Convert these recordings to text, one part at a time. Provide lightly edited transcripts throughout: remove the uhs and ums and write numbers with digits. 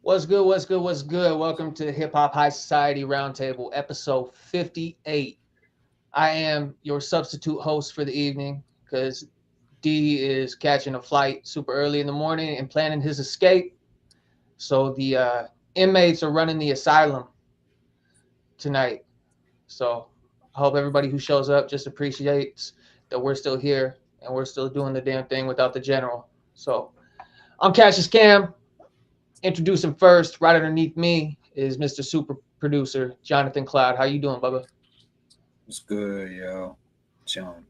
What's good? What's good? What's good? Welcome to Hip Hop High Society Roundtable, episode 58. I am your substitute host for the evening because D is catching a flight super early in the morning and planning his escape. So the inmates are running the asylum tonight. So I hope everybody who shows up just appreciates that we're still here and we're still doing the damn thing without the general. So I'm Cassius Cam. Introduce him first. Right underneath me is Mr. Super Producer Jonathan Cloud. How you doing, Bubba? What's good, yo? Chilling.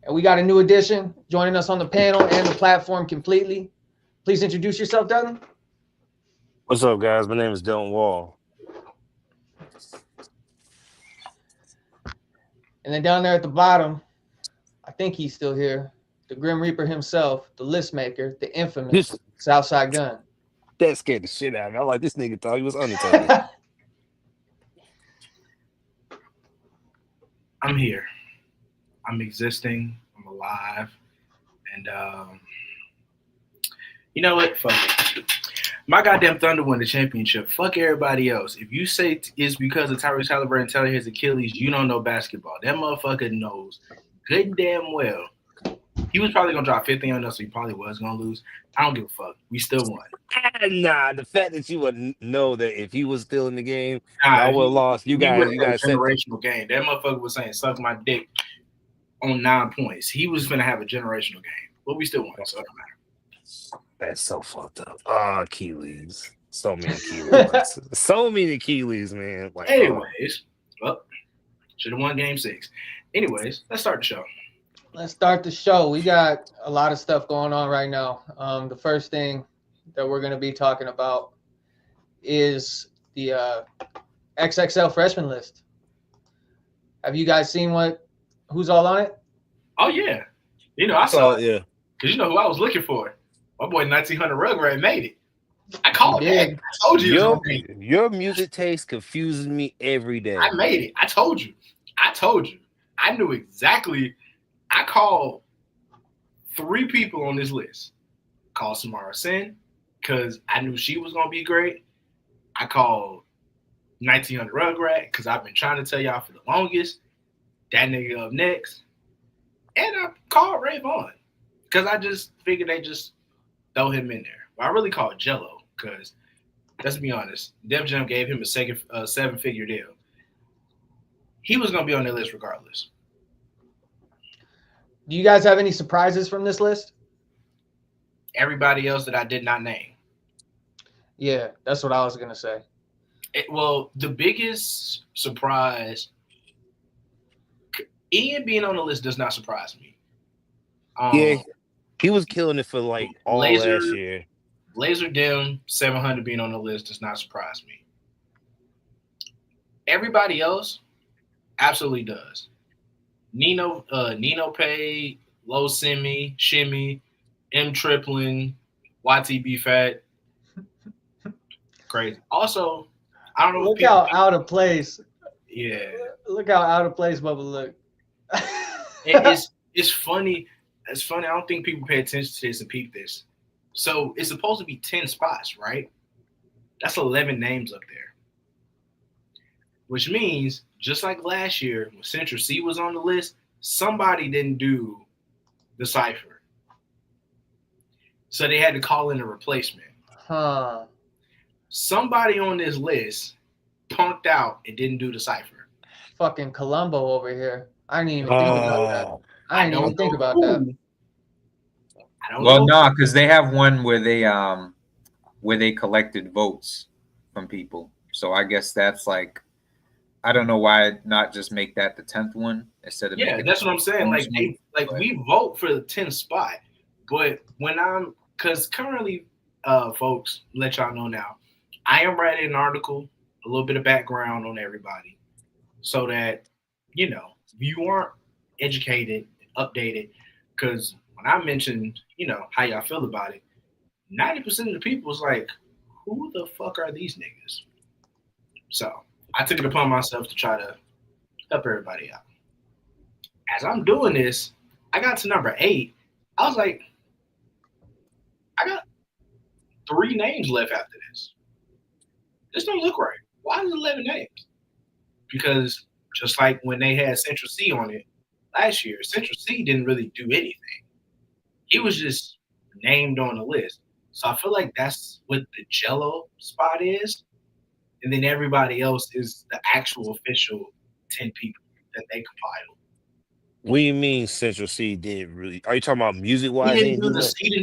And we got a new addition joining us on the panel and the platform completely. Please introduce yourself, Dutton. What's up, guys? My name is Dylan Wall. And then down there at the bottom, I think he's still here. The Grim Reaper himself, the list maker, the infamous This Southside Gun. that scared the shit out of me. I like this nigga thought he was Undertaker. I'm here. I'm existing. I'm alive. And you know what? Fuck it. My goddamn Thunder won the championship. Fuck everybody else. If you say it's because of Tyrese Halliburton telling his Achilles, you don't know basketball. That motherfucker knows good and damn well. He was probably gonna drop 50 on us, so he probably was gonna lose. I don't give a fuck. We still won. Nah, the fact that you would know that if he was still in the game, Nah, I would have lost. You guys a said generational game. That motherfucker was saying suck my dick on 9 points. He was gonna have a generational game, but we still won. So it don't matter. that's so fucked up. Oh, Achilles. So many Achilles. So many Achilles, man. Like, Anyways, well, should have won game 6. Anyways, let's start the show. Let's start the show. We got a lot of stuff going on right now. The first thing that we're going to be talking about is the XXL Freshman List. Have you guys seen who's all on it? Oh yeah, I saw it. Yeah. Cause you know who I was looking for. My boy 1900 Rugrat made it. I called He it. did. I told you. It was gonna be. Your music taste confuses me every day. I made it. I told you. I knew exactly. I called 3 people on this list. Called Samara Sin because I knew she was gonna be great. I called 1900 Rugrat because I've been trying to tell y'all for the longest. That nigga up next. And I called Ray Vaughn because I just figured they just throw him in there. But I really called Gelo because, let's be honest, Def Jam gave him a 7-figure deal. He was going to be on their list regardless. Do you guys have any surprises from this list? Everybody else that I did not name. Yeah, that's what I was going to say. Well, the biggest surprise, Ian being on the list does not surprise me. Yeah, he was killing it for like all last year. Laser Dim 700 being on the list does not surprise me. Everybody else absolutely does. Nino Pay, Low Simi, Shimmy, M Triplin, YTB Fat. Crazy. Also, I don't know. Look how out of place. Yeah. Look how out of place Bubba look. It's funny. It's funny. I don't think people pay attention to this and peep this. So it's supposed to be 10 spots, right? That's 11 names up there. Which means, just like last year, when Central C was on the list, somebody didn't do the cipher. So they had to call in a replacement. Huh. Somebody on this list punked out and didn't do the cipher. Fucking Columbo over here. I didn't even think about that. I didn't even think about that. I don't Well, know. no, because they have one where they collected votes from people. So I guess that's like, I don't know why not just make that the 10th one instead of Yeah, that's what I'm saying. We vote for the 10th spot, but because currently, folks, let y'all know now, I am writing an article, a little bit of background on everybody, so that you aren't educated, updated. Because when I mentioned, how y'all feel about it, 90% of the people was like, "Who the fuck are these niggas?" So I took it upon myself to try to help everybody out. As I'm doing this, I got to number 8. I was like, 3 names left after this. This don't look right. Why is it 11 names? Because just like when they had Central C on it last year, Central C didn't really do anything. He was just named on the list. So I feel like that's what the Gelo spot is. And then everybody else is the actual official 10 people that they compiled. What do you mean Central C didn't really? Are you talking about music wise? He didn't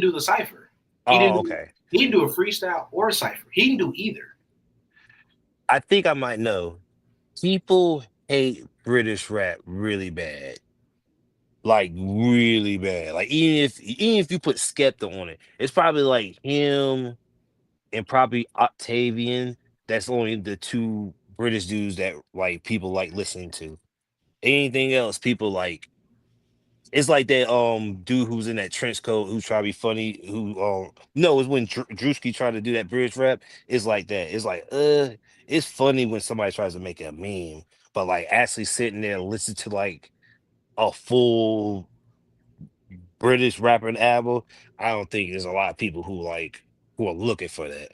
do the cipher. Okay. He didn't do a freestyle or a cipher. He didn't do either. I think I might know. People hate British rap really bad. Like really bad. Like even if you put Skepta on it, it's probably like him and probably Octavian. That's only the 2 British dudes that like people like listening to. Anything else, people like. It's like that dude who's in that trench coat who's trying to be funny. No, it's when Drewski tried to do that British rap. It's like that. It's like it's funny when somebody tries to make a meme, but like actually sitting there and listen to like a full British rapping album, I don't think there's a lot of people who are looking for that.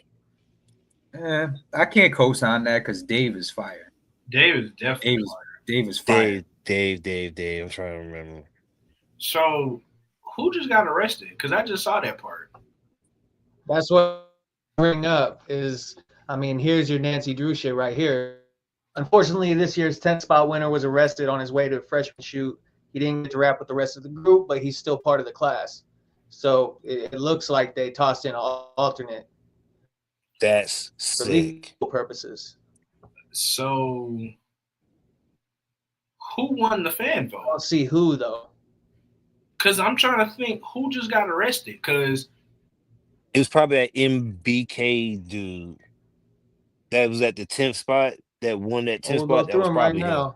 I can't co-sign that because Dave is fire. Dave is definitely Dave is fire. Dave. I'm trying to remember. So who just got arrested? Because I just saw that part. That's what I bring up is, I mean, here's your Nancy Drew shit right here. Unfortunately, this year's 10th spot winner was arrested on his way to a freshman shoot. He didn't get to rap with the rest of the group, but he's still part of the class. So it looks like they tossed in an alternate. That's for sick. legal purposes. So who won the fan vote? I don't see who though. Because I'm trying to think who just got arrested. Because it was probably that MBK dude that was at the 10th spot that won that 10th spot. That was probably him.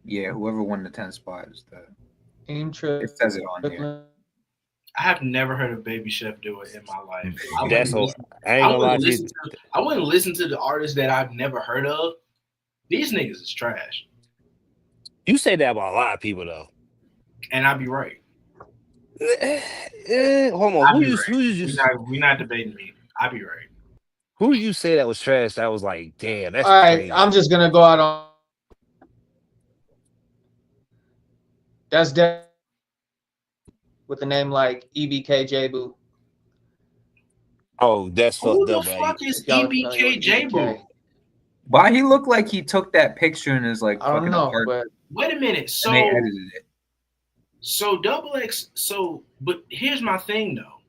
Yeah, whoever won the 10th spot is the. It says it on here. I have never heard a Baby Chef do it in my life. I wouldn't listen to the artists that I've never heard of. These niggas is trash. You say that about a lot of people though. And I'd be right. Hold on. We're not debating me. I'd be right. Who did you say that was trash? That was like, damn, that's all right. crazy. I'm just gonna go out on. That's definitely with a name like EBK J-Boo. Oh, that's fucked up. Who the fuck is EBK J-Boo? Why he looked like he took that picture and is like, I don't know, but wait a minute. So they edited it. So XX. But here's my thing though.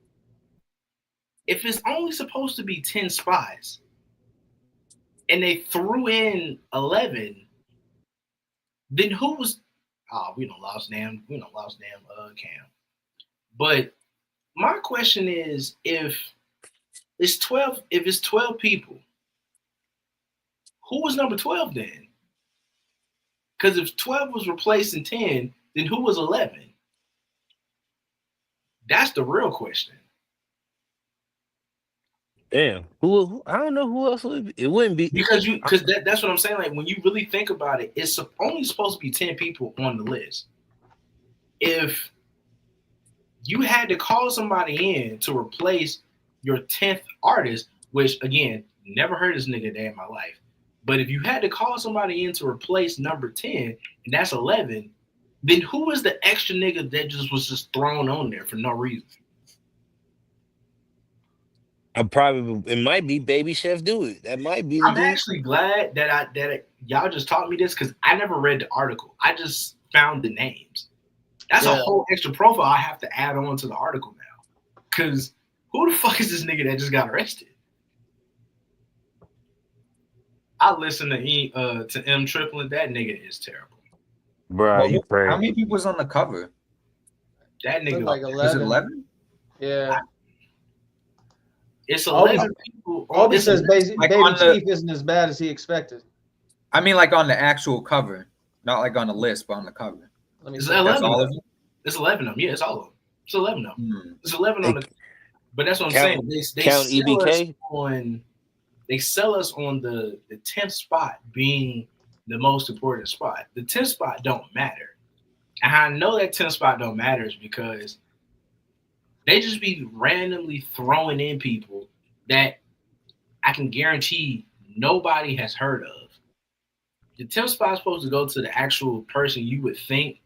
If it's only supposed to be 10 spots, and they threw in 11, then who was? We don't lost Cam. But my question is, if it's 12 people, who was number 12 then? Because if 12 was replacing 10, then who was 11? That's the real question. Damn. Who? I don't know who else it wouldn't be. Because that's what I'm saying. Like when you really think about it, it's only supposed to be 10 people on the list. If you had to call somebody in to replace your 10th artist, which again, never heard this nigga a day in my life. But if you had to call somebody in to replace number 10, and that's 11, then who was the extra nigga that was just thrown on there for no reason? It might be Baby Chef Do It. That might be. I'm actually glad that y'all just taught me this because I never read the article. I just found the names. That's a whole extra profile I have to add on to the article now. Because who the fuck is this nigga that just got arrested? I listen to M Triplet. That nigga is terrible. Bro, you crazy. How many people was on the cover? That nigga like 11. Was it 11? Yeah. It's 11 people. Obi says Baby the, Chief isn't as bad as he expected. I mean, like on the actual cover, not like on the list, but on the cover. It's 11 of them. It's 11 of them. Yeah, it's all of them. It's 11 of them. It's 11 on the. But that's what I'm saying. They count EBK. They sell us on the 10th spot being the most important spot. The 10th spot don't matter. And I know that 10th spot don't matter is because They just be randomly throwing in people that I can guarantee nobody has heard of. The temp spot's supposed to go to the actual person you would think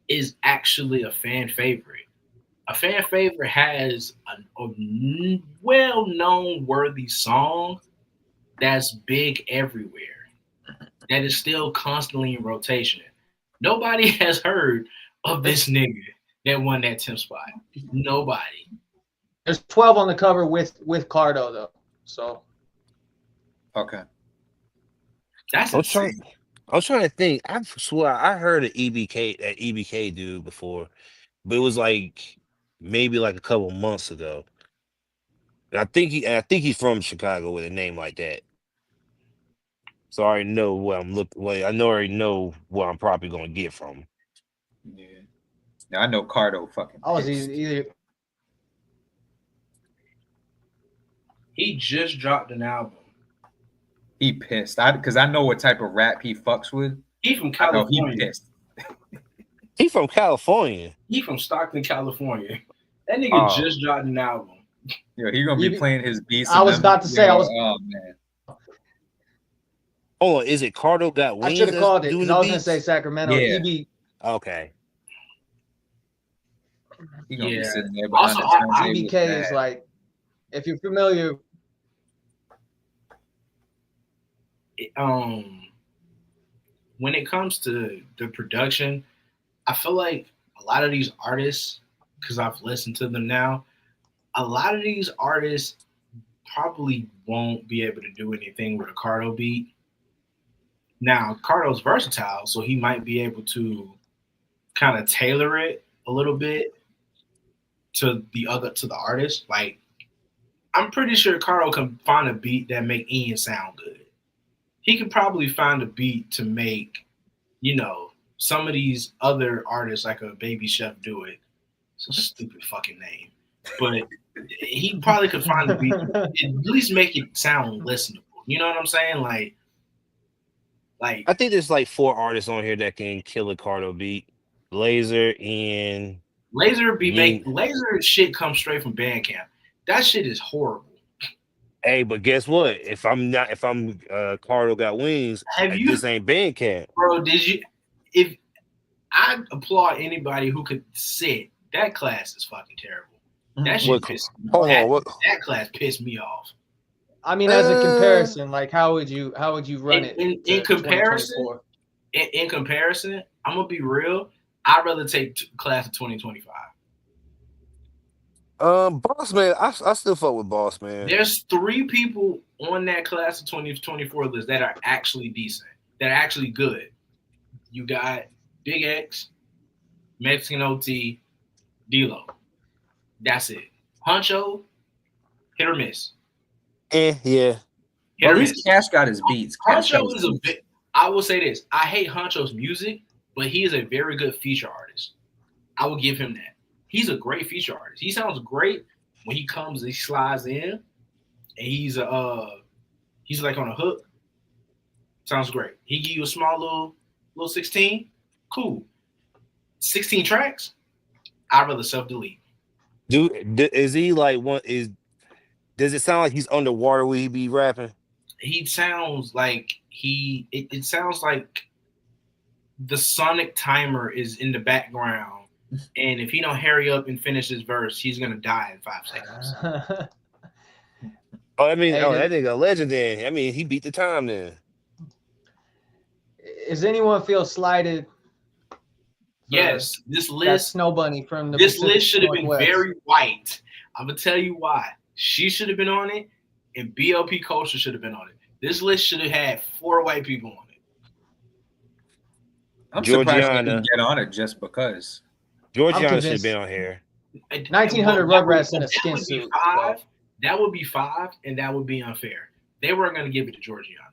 is actually a fan favorite. A fan favorite has a well-known worthy song that's big everywhere, that is still constantly in rotation. Nobody has heard of this nigga that won that temp spot. Nobody. There's 12 on the cover with Cardo though. So Okay. That's I'm insane. trying to think. I swear I heard of that EBK dude before, but it was like maybe like a couple months ago. And I think he's from Chicago with a name like that. So I already know what I'm looking. Well, already know what I'm probably gonna get from him. Yeah. Now I know Cardo fucking I was pissed. either He just dropped an album. He pissed. Because I know what type of rap he fucks with. He from I know California. he pissed. He from California. He from Stockton, California. That nigga Oh. just dropped an album. Yo, he gonna be playing his beats. I was about to say, Oh man. Oh, is it Cardo got wings? I should have called it doing because the I was gonna beats? say Sacramento. Yeah. EB. Okay. He gonna be Yeah. sitting there behind Also, the turntable. EBK is like, if you're familiar, when it comes to the production, I feel like a lot of these artists, because I've listened to them now, a lot of these artists probably won't be able to do anything with a Cardo beat. Now, Cardo's versatile, so he might be able to kind of tailor it a little bit to the artist. Like, I'm pretty sure Cardo can find a beat that make Ian sound good. He could probably find a beat to make, some of these other artists like a Baby Chef do it. It's a stupid fucking name. But he probably could find a beat to at least make it sound listenable. You know what I'm saying? Like I think there's like 4 artists on here that can kill a Cardo beat. Laser and Laser shit comes straight from Bandcamp. That shit is horrible. Hey, but guess what? If I'm Cardo got wings, this ain't Bandcamp. Bro, if I applaud anybody who could sit, that class is fucking terrible. That shit pissed me off. That class pissed me off. I mean, as a comparison, like how would you run it in comparison? In comparison, I'm gonna be real. I'd rather take class of 2025. Boss Man, I still fuck with Boss Man. There's 3 people on that class of 2024 list that are actually decent, that are actually good. You got Big X, Mexican OT, D-Lo. That's it. Huncho, hit or miss. Yeah. Hit Well, or at least miss. Cash got his beats. Huncho is a bit. I will say this: I hate Huncho's music, but he is a very good feature artist. I will give him that. He's a great feature artist. He sounds great when he comes and he slides in, and he's like on a hook. Sounds great. He give you a small little 16. Cool. 16 tracks. I'd rather self-delete. Is he like one? Does it sound like he's underwater when he be rapping? He sounds like it sounds like the sonic timer is in the background, and if he don't hurry up and finish his verse, he's gonna die in 5 seconds. I mean, that nigga a legend then. I mean, he beat the time then. Does anyone feel slighted? Yes, this list. Snow Bunny from the this Pacific list should have been Northwest. very white. I'm gonna tell you why. She should have been on it, and BLP Culture should have been on it. This list should have had 4 white people on it. I'm surprised they didn't get on it just because. Georgiana should have been on here. 1900 Rugrats in a skin suit. That would be 5, and that would be unfair. They weren't going to give it to Georgiana.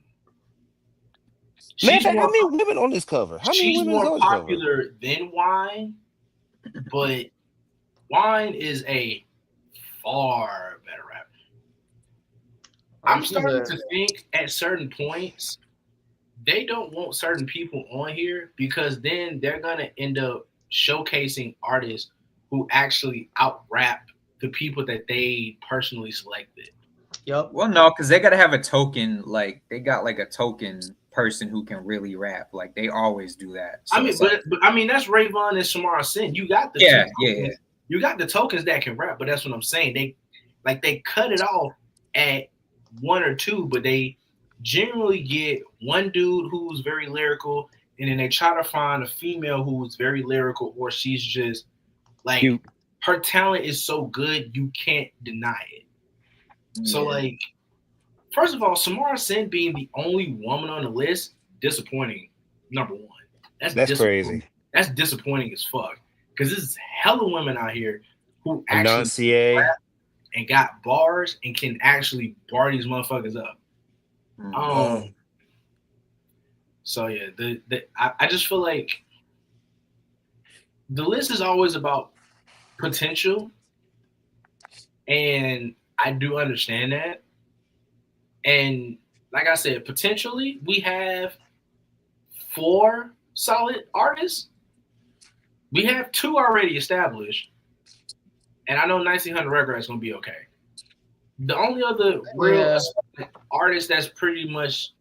Man, how many women on this cover? She's more popular than Wine, but Wine is a far better rapper. I'm starting to think at certain points they don't want certain people on here because then they're gonna end up showcasing artists who actually out rap the people that they personally selected. Yep. Well, no, because they gotta have a token. Like they got like a token person who can really rap. Like they always do that. So I mean, it's like, but I mean that's Rayvon and Samara Sin. You got the yeah, two yeah, tokens. yeah. You got the tokens that can rap, but that's what I'm saying. They cut it off at one or two, but they generally get one dude who's very lyrical, and then they try to find a female who's very lyrical, or she's just like Cute. her talent is so good you can't deny it. So Yeah. like, first of all, Samara Sin being the only woman on the list, disappointing. Number one, That's disappointing. crazy. That's disappointing as fuck. Because there's hella women out here who actually Enunciate. rap and got bars and can actually bar these motherfuckers up. Mhm. So yeah, I just feel like the list is always about potential, and I do understand that. And like I said, potentially we have 4 solid artists. We have 2 already established, and I know 1900 Records is gonna be okay. The only other real artist that's pretty much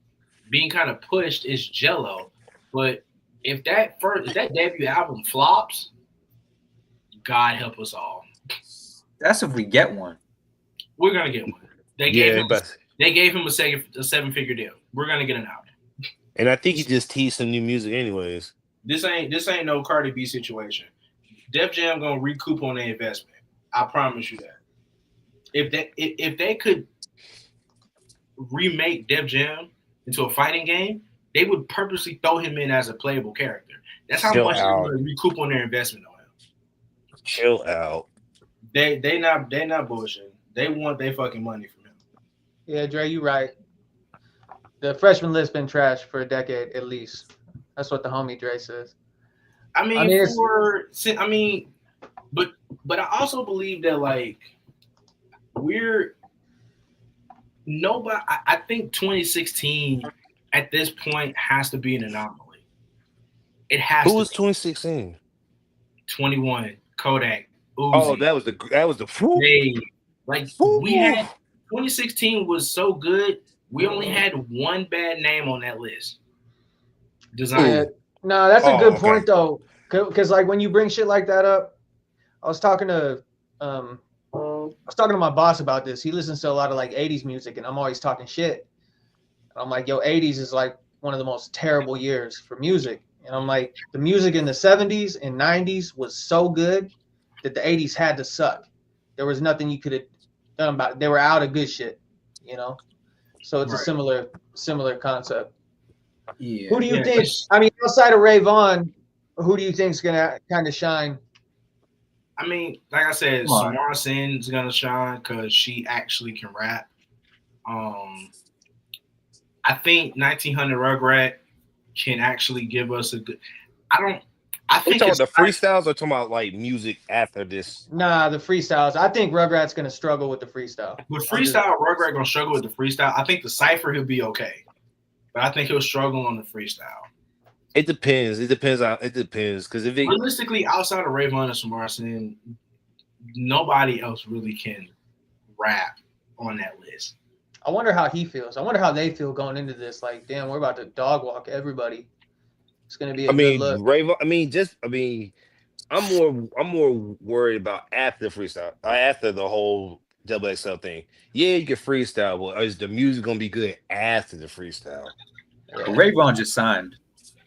being kind of pushed is Gelo, but if that debut album flops, God help us all. That's if we get one. We're gonna get one. They Yeah, gave him a 7-figure deal. We're gonna get an album. and I think he just teased some new music, anyways. This ain't no Cardi B situation. Def Jam gonna recoup on their investment. I promise you that. If they could remake Def Jam into a fighting game, they would purposely throw him in as a playable character. That's how much they're gonna recoup on their investment on him. Chill out. They not bullshitting. They want their fucking money from him. Yeah, Dre, you right. The freshman list been trashed for a decade at least. That's what the homie Dre says. I mean but I also believe that like I think 2016 at this point has to be an anomaly. It has Who to was be. 2016? 21 Kodak. Uzi. Oh, that was the Dave. Like we had 2016 was so good. We only had one bad name on that list. Design. Yeah. No, that's a good point though, because like when you bring shit like that up, I was talking to my boss about this. He listens to a lot of like 80s music, and I'm always talking shit. I'm like, yo, 80s is like one of the most terrible years for music. And I'm like, the music in the 70s and 90s was so good that the 80s had to suck. There was nothing you could have done about it. They were out of good shit, you know? So it's a similar concept. Yeah. Who do you think, I mean, outside of Rayvon, who do you think is going to kind of shine? I mean, like I said, Samara Sin's going to shine because she actually can rap. I think 1900 Rugrat can actually give us a good. I think talking about the freestyles or talking about like music after this? Nah, the freestyles. I think Rugrat's gonna struggle with the freestyle. With freestyle, Rugrat gonna struggle with the freestyle. I think the cipher he'll be okay, but I think he'll struggle on the freestyle. It depends. It depends because if realistically, outside of Rayvon and Samara Sin, nobody else really can rap on that list. I wonder how he feels. I wonder how they feel going into this. Like, damn, we're about to dog walk everybody. It's gonna be a good look. Rayvon, I'm more worried about after the freestyle, after the whole XXL thing. Yeah, you can freestyle, but is the music gonna be good after the freestyle? Yeah. Rayvon just signed,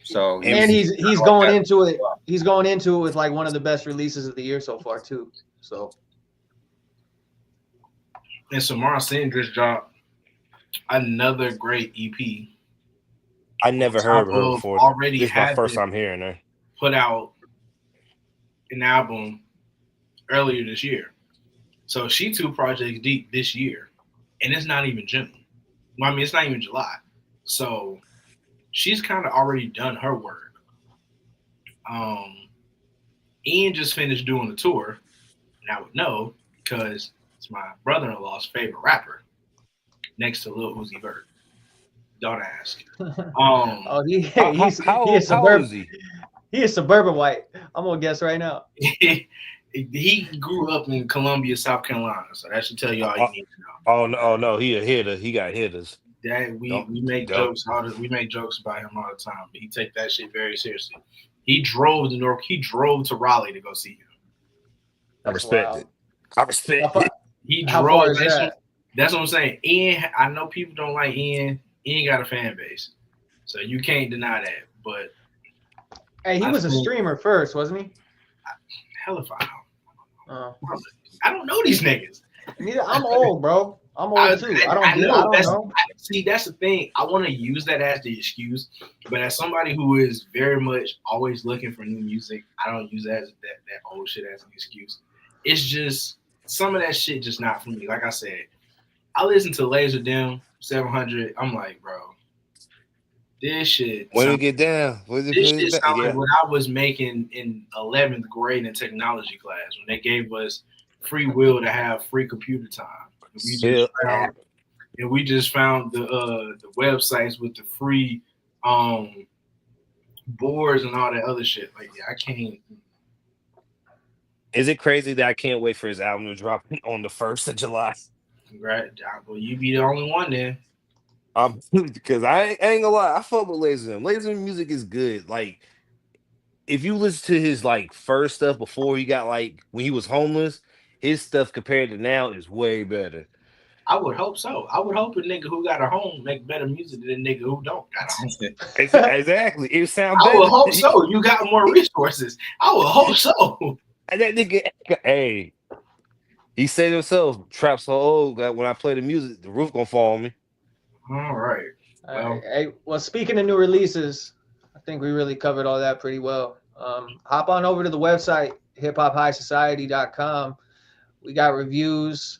so and he's going into it. He's going into it with like one of the best releases of the year so far too. So, and Samara Sin just dropped another great EP. I never heard of her before. Already this is my first time hearing her. Put out an album earlier this year. So she 2 projects deep this year. And it's not even June. Well, I mean, it's not even July. So she's kind of already done her work. Ian just finished doing the tour. And I would know because it's my brother-in-law's favorite rapper next to Lil Uzi Vert. Don't ask. He's suburban. He is suburban white. I'm gonna guess right now. He grew up in Columbia, South Carolina, so that should tell you all you need to know. Oh no, he a hitter. He got hitters. That we make jokes we make jokes about him all the time, but he take that shit very seriously. He drove to Raleigh to go see him. I respect it. I respect it. He How drove. far is that? That's what I'm saying. Ian, I know people don't like Ian. Ian got a fan base, so you can't deny that. But Hey, he was a streamer first, wasn't he? Hell if I know. I don't know these niggas. I'm old, bro. I'm old too. I don't know. See, that's the thing. I want to use that as the excuse, but as somebody who is very much always looking for new music, I don't use that old shit as an excuse. It's just some of that shit just not for me. Like I said, I listen to Laser Dim 700. I'm like, bro, this shit. When we get down, this shit sounds like what I was making in 11th grade in technology class when they gave us free will to have free computer time. We just found the websites with the free boards and all that other shit. Like, yeah, I can't. Is it crazy that I can't wait for his album to drop on the 1st of July? Congrats. Well, you be the only one then. Because I ain't gonna lie, I fuck with Laser M. Laser M music is good. Like, if you listen to his like first stuff before he got like when he was homeless, his stuff compared to now is way better. I would hope so. I would hope a nigga who got a home make better music than a nigga who don't got a home. Exactly. It sounds better. I would hope so. You got more resources. I would hope so. And that nigga, hey, he said himself, trap so old that when I play the music, the roof gonna fall on me. All right. Well, speaking of new releases, I think we really covered all that pretty well. Hop on over to the website, hiphophighsociety.com. We got reviews.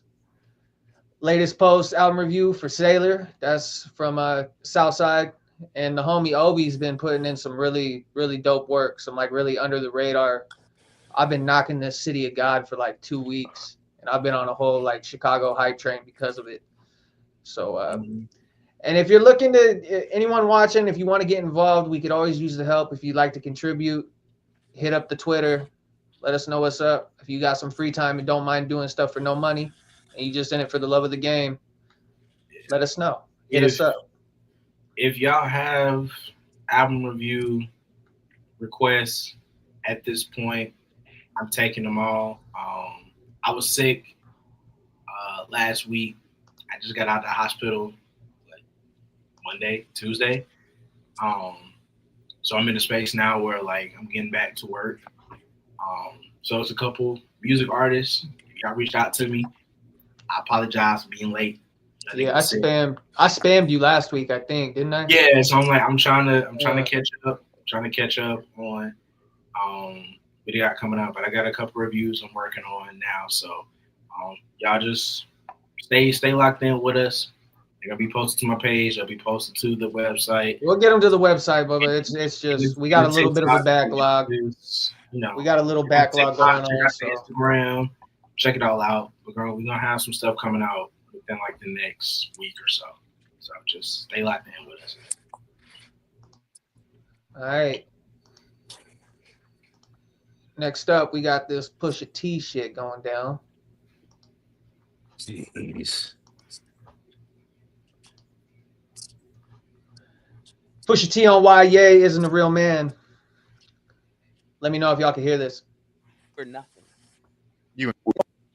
Latest post, album review for Sailor. That's from Southside. And the homie Obi's been putting in some really, really dope work. Some like really under the radar. I've been knocking this City of God for like 2 weeks. And I've been on a whole like Chicago hype train because of it. So, and if you're looking to, anyone watching, if you want to get involved, we could always use the help. If you'd like to contribute, hit up the Twitter. Let us know what's up. If you got some free time and don't mind doing stuff for no money, and you just in it for the love of the game, let us know. Hit us up. If y'all have album review requests at this point, I'm taking them all. I was sick last week. I just got out of the hospital like Monday, Tuesday. So I'm in a space now where like I'm getting back to work. So it's a couple music artists. Y'all reached out to me. I apologize for being late. Yeah, I spammed you last week, I think, didn't I? Yeah, so I'm trying to catch up. I'm trying to catch up on what they got coming out, but I got a couple reviews I'm working on now. So y'all just stay locked in with us. They're gonna be posted to my page. They'll be posted to the website. We'll get them to the website, Bubba. It's just we got a little bit of a backlog. We got a little backlog going on. So. Instagram, check it all out. We're gonna have some stuff coming out within like the next week or so. So just stay locked in with us. All right. Next up, we got this Pusha T shit going down. Jeez. Pusha T on why Ye isn't a real man. Let me know if y'all can hear this. For nothing.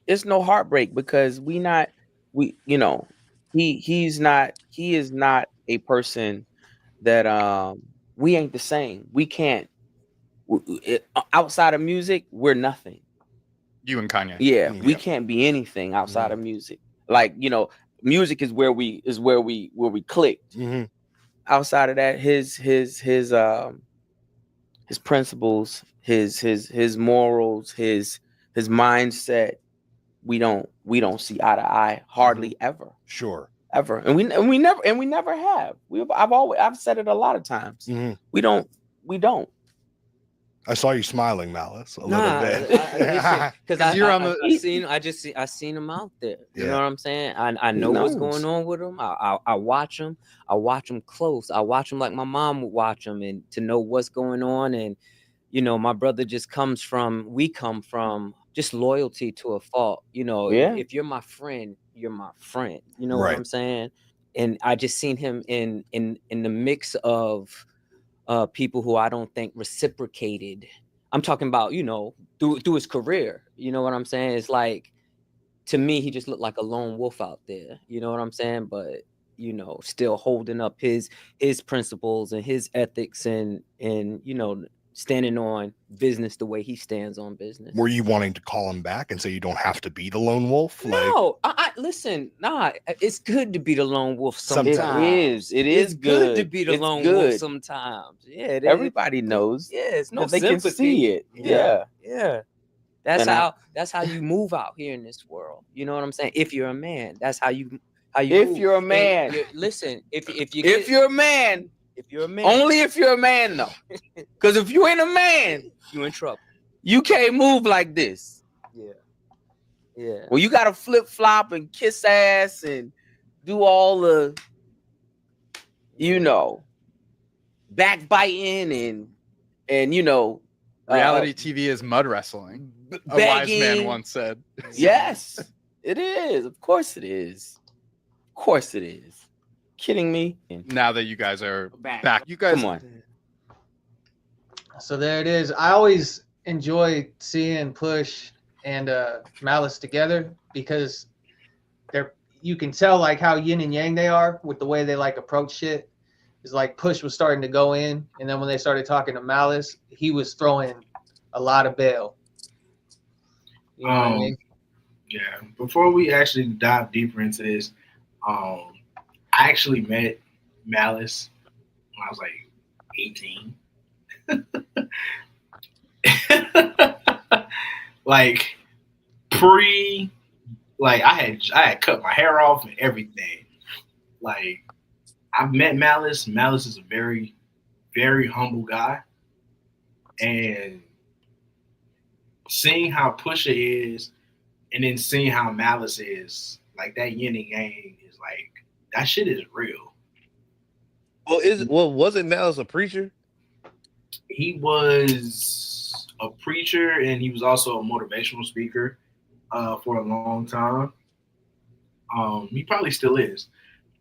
It's no heartbreak because he is not a person that we ain't the same. We can't outside of music, we're nothing. You and Kanye. Yeah, we can't be anything outside of music. Like, music is where we clicked. Mm-hmm. Outside of that, his principles, his morals, his mindset, we don't see eye to eye hardly ever. Sure. Ever. And we never have. I've said it a lot of times. Mm-hmm. We don't. I saw you smiling, Malice, a little bit. Because I seen him out there. You know what I'm saying? I know what's going on with him. I watch him. I watch him close. I watch him like my mom would watch him, and to know what's going on. And you know, my brother we come from just loyalty to a fault. You know, if you're my friend, you're my friend. You know what I'm saying? And I just seen him in the mix of people who I don't think reciprocated. I'm talking about, you know, through his career. You know what I'm saying? It's like, to me, he just looked like a lone wolf out there. You know what I'm saying? But, you know, still holding up his principles and his ethics and you know, standing on business the way he stands on business. Were you wanting to call him back and say you don't have to be the lone wolf? No, listen, it's good to be the lone wolf sometimes. It is good to be the lone wolf sometimes. Yeah, everybody knows. Yeah, it's no they sympathy. can see it. Yeah. That's how you move out here in this world. You know what I'm saying? If you're a man, that's how you if move. You're a man. Listen, if you're a man. If you're a man. Only if you're a man, though. Because if you ain't a man, you in trouble. You can't move like this. Yeah. Well, you gotta flip flop and kiss ass and do all the, you know, backbiting and you know, reality TV is mud wrestling. A wise man once said. Yes, it is. Of course it is. Of course it is. Kidding me? Now that you guys are back, you guys come on. So there it is. I always enjoy seeing Push and Malice together because you can tell like how yin and yang they are with the way they like approach shit. It's like Push was starting to go in, and then when they started talking to Malice, he was throwing a lot of bail. You know what I mean? Yeah. Before we actually dive deeper into this, I actually met Malice when I was like 18. Like I had cut my hair off and everything. Like I've met Malice. Malice is a very, very humble guy. And seeing how Pusha is and then seeing how Malice is, like that yin and yang is like, that shit is real. Well, wasn't Malice a preacher? He was a preacher and he was also a motivational speaker for a long time. He probably still is.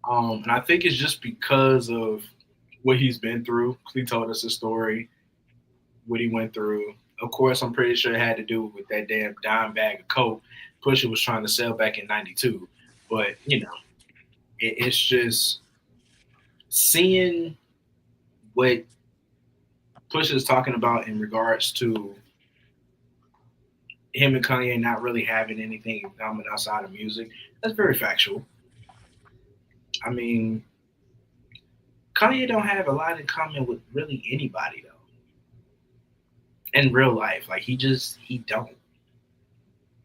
And I think it's just because of what he's been through. He told us a story, what he went through. Of course, I'm pretty sure it had to do with that damn dime bag of coke Pusha was trying to sell back in '92. But, you know, it's just seeing what Pusha is talking about in regards to him and Kanye not really having anything in common outside of music. That's very factual. I mean, Kanye don't have a lot in common with really anybody though. In real life, like he don't.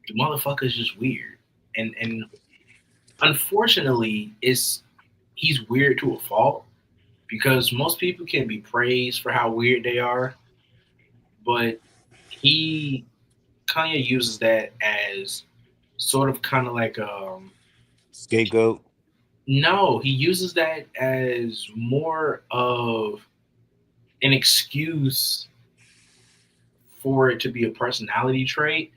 The motherfucker's just weird, and unfortunately, he's weird to a fault because most people can be praised for how weird they are, but Kanye uses that as sort of kind of like scapegoat. No, he uses that as more of an excuse for it to be a personality trait,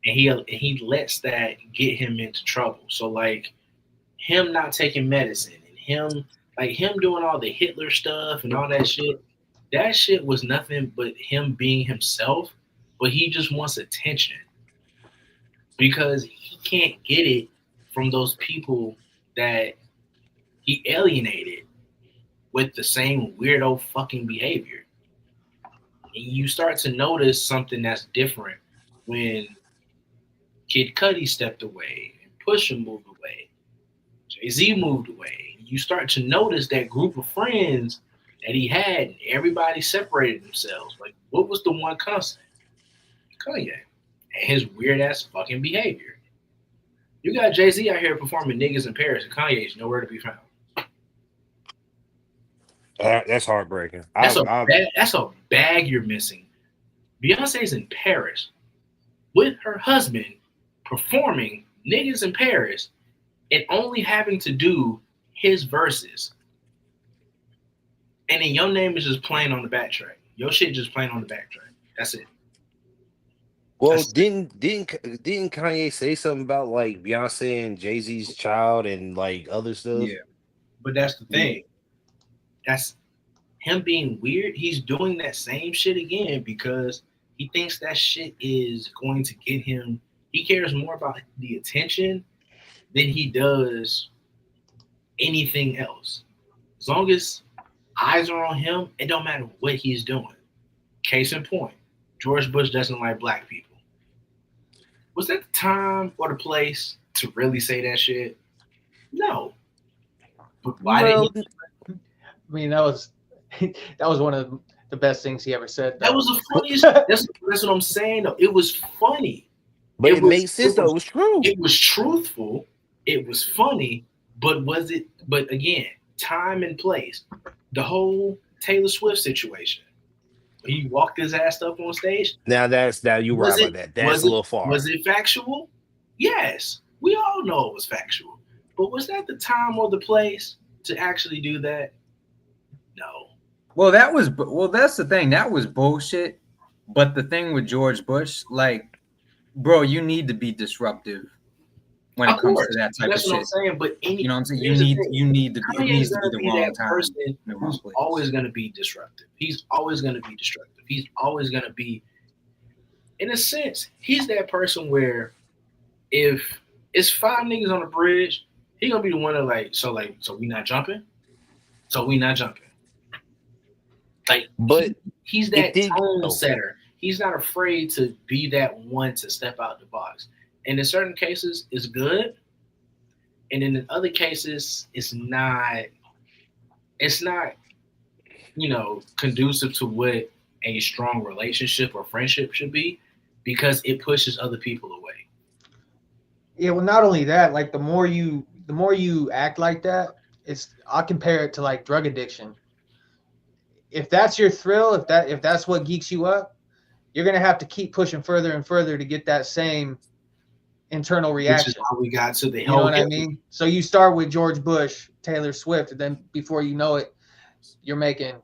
and he lets that get him into trouble. So like him not taking medicine and him doing all the Hitler stuff and all that shit was nothing but him being himself, but he just wants attention because he can't get it from those people that he alienated with the same weirdo fucking behavior. And you start to notice something that's different when Kid Cudi stepped away and Pusha moved away. Jay-Z moved away. You start to notice that group of friends that he had, and everybody separated themselves. Like, what was the one constant? Kanye. And his weird-ass fucking behavior. You got Jay-Z out here performing niggas in Paris, and Kanye's nowhere to be found. That's heartbreaking. That's a bag you're missing. Beyonce's in Paris with her husband performing niggas in Paris and only having to do his verses. And then your name is just playing on the backtrack. Your shit just playing on the backtrack. That's it. Well, didn't Kanye say something about like Beyonce and Jay-Z's child and like other stuff? Yeah. But that's the thing. That's him being weird. He's doing that same shit again because he thinks that shit is going to get him. He cares more about the attention than he does anything else. As long as eyes are on him, it don't matter what he's doing. Case in point, George Bush doesn't like black people. Was that the time or the place to really say that shit? No. But why didn't he? I mean, that was one of the best things he ever said. That was the funniest. That's what I'm saying. Though. It was funny. But it makes sense. Though it was true. It was truthful. It was funny. But was it? But again, time and place. The whole Taylor Swift situation. He walked his ass up on stage. Now you right about that. That's a little far. Was it factual? Yes. We all know it was factual. But was that the time or the place to actually do that? No. Well, that's the thing. That was bullshit. But the thing with George Bush, like, bro, you need to be disruptive when it comes to that type of shit. That's what I'm saying. But you know what I'm saying? You need to be. It needs to be the wrong time. Person who's always going to be disruptive. He's always going to be destructive. He's always going to be, in a sense, he's that person where if it's 5 niggas on the bridge, he gonna be the one that so we not jumping? So we not jumping. Like, but he's that tone setter. He's not afraid to be that one to step out the box. And in certain cases, it's good. And in other cases, it's not, conducive to what a strong relationship or friendship should be because it pushes other people away. Yeah, well, not only that, like the more you act like that, I'll compare it to like drug addiction. If that's your thrill, if that's what geeks you up, you're gonna have to keep pushing further and further to get that same internal reaction. Which is how we got to the you know what I mean? So you start with George Bush, Taylor Swift, and then before you know it, you're making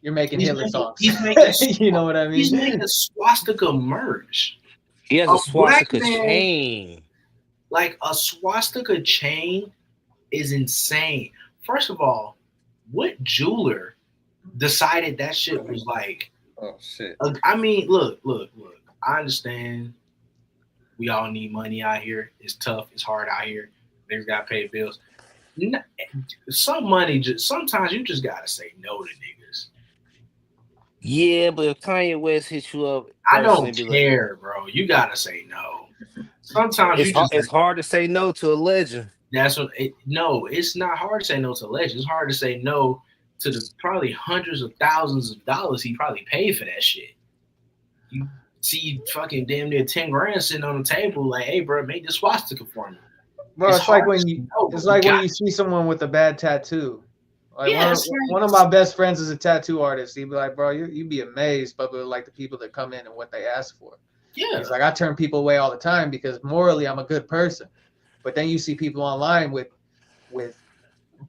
Hitler songs. You know what I mean? He's making a swastika merch. He has a swastika chain. Like a swastika chain is insane. First of all, what jeweler decided that shit was like? Oh shit! I mean, look. I understand. We all need money out here. It's tough. It's hard out here. Niggas gotta pay bills. Some money. Sometimes you just gotta say no to niggas. Yeah, but if Kanye West hits you up, I don't care, bro. You gotta say no. Sometimes it's hard to say no to a legend. That's what. No, it's not hard to say no to a legend. It's hard to say no to the probably hundreds of thousands of dollars he probably paid for that shit. You see, fucking damn near 10 grand sitting on the table, like, hey, bro, make this swastika for me. Bro, it's like when you see someone with a bad tattoo. Like one of my best friends is a tattoo artist. He'd be like, bro, you'd be amazed, but like the people that come in and what they ask for. Yeah. He's like, I turn people away all the time because morally I'm a good person. But then you see people online with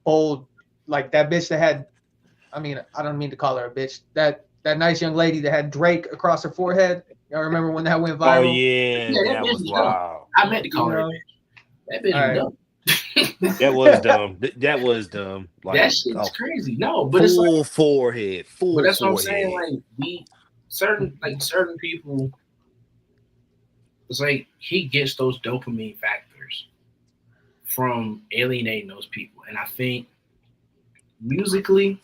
bold, like that bitch that had, I mean, I don't mean to call her a bitch. That nice young lady that had Drake across her forehead. Y'all remember when that went viral? Oh yeah, that was wild. I meant to call her a bitch. That bitch is dumb. That was dumb. That was dumb. Like, that shit's crazy. No, but it's like forehead. Full. But that's forehead. what I'm saying. Like certain people, it's like he gets those dopamine factors from alienating those people, and I think musically,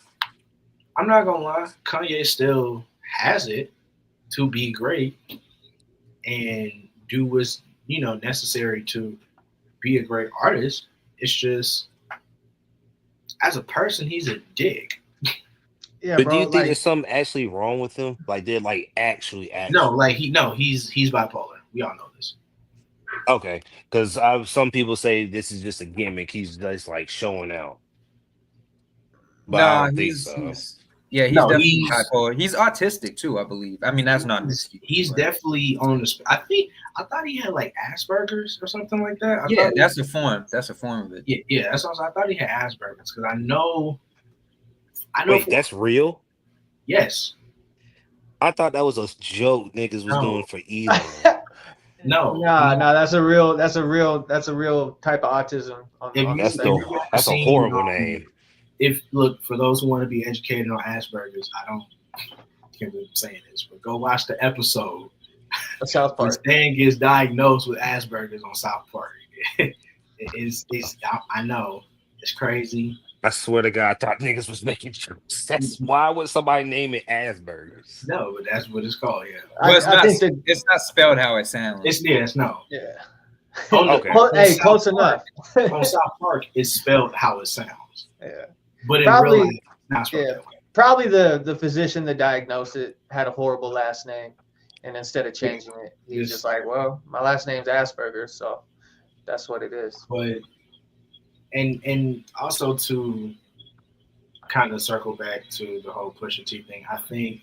I'm not gonna lie, Kanye still has it to be great and do what's necessary to be a great artist. It's just as a person, he's a dick. Yeah, but bro, do you think there's something actually wrong with him? Like they're like actually. No, like he's bipolar. We all know this. Okay, because some people say this is just a gimmick. He's just like showing out. But I don't think so. He's definitely bipolar. He's autistic too, I believe. I mean, that's not an excuse. He's definitely on the. I thought he had like Asperger's or something like that. That's a form. That's a form of it. Yeah. That's what I thought he had Asperger's because I know. Wait, that's real? Yes. I thought that was a joke niggas was doing for Elon. No, that's a real type of autism. That's a horrible name. Look, for those who want to be educated on Asperger's, can't believe I'm saying this, but go watch the episode South Park. when Stan gets diagnosed with Asperger's on South Park. I know it's crazy. I swear to God, I thought niggas was making jokes. Why would somebody name it Asperger's? No, but that's what it's called. Yeah, well, it's not spelled how it sounds. It's no. Yeah. Okay. Close enough. On South Park, it's spelled how it sounds. Yeah, but in real life, not spelled that way. Probably the physician that diagnosed it had a horrible last name, and instead of changing it, he was just like, "Well, my last name's Asperger's, so that's what it is." But and also to kind of circle back to the whole Pusha T thing, I think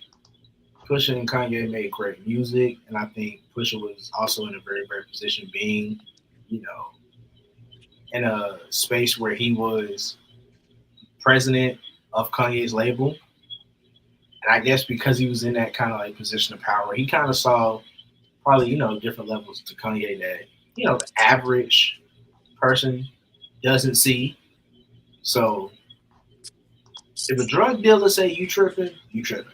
Pusha and Kanye made great music, and I think Pusha was also in a very, very position being, in a space where he was president of Kanye's label. And I guess because he was in that kind of like position of power, he kind of saw probably, different levels to Kanye that, the average person doesn't see. So if a drug dealer say you tripping, you tripping.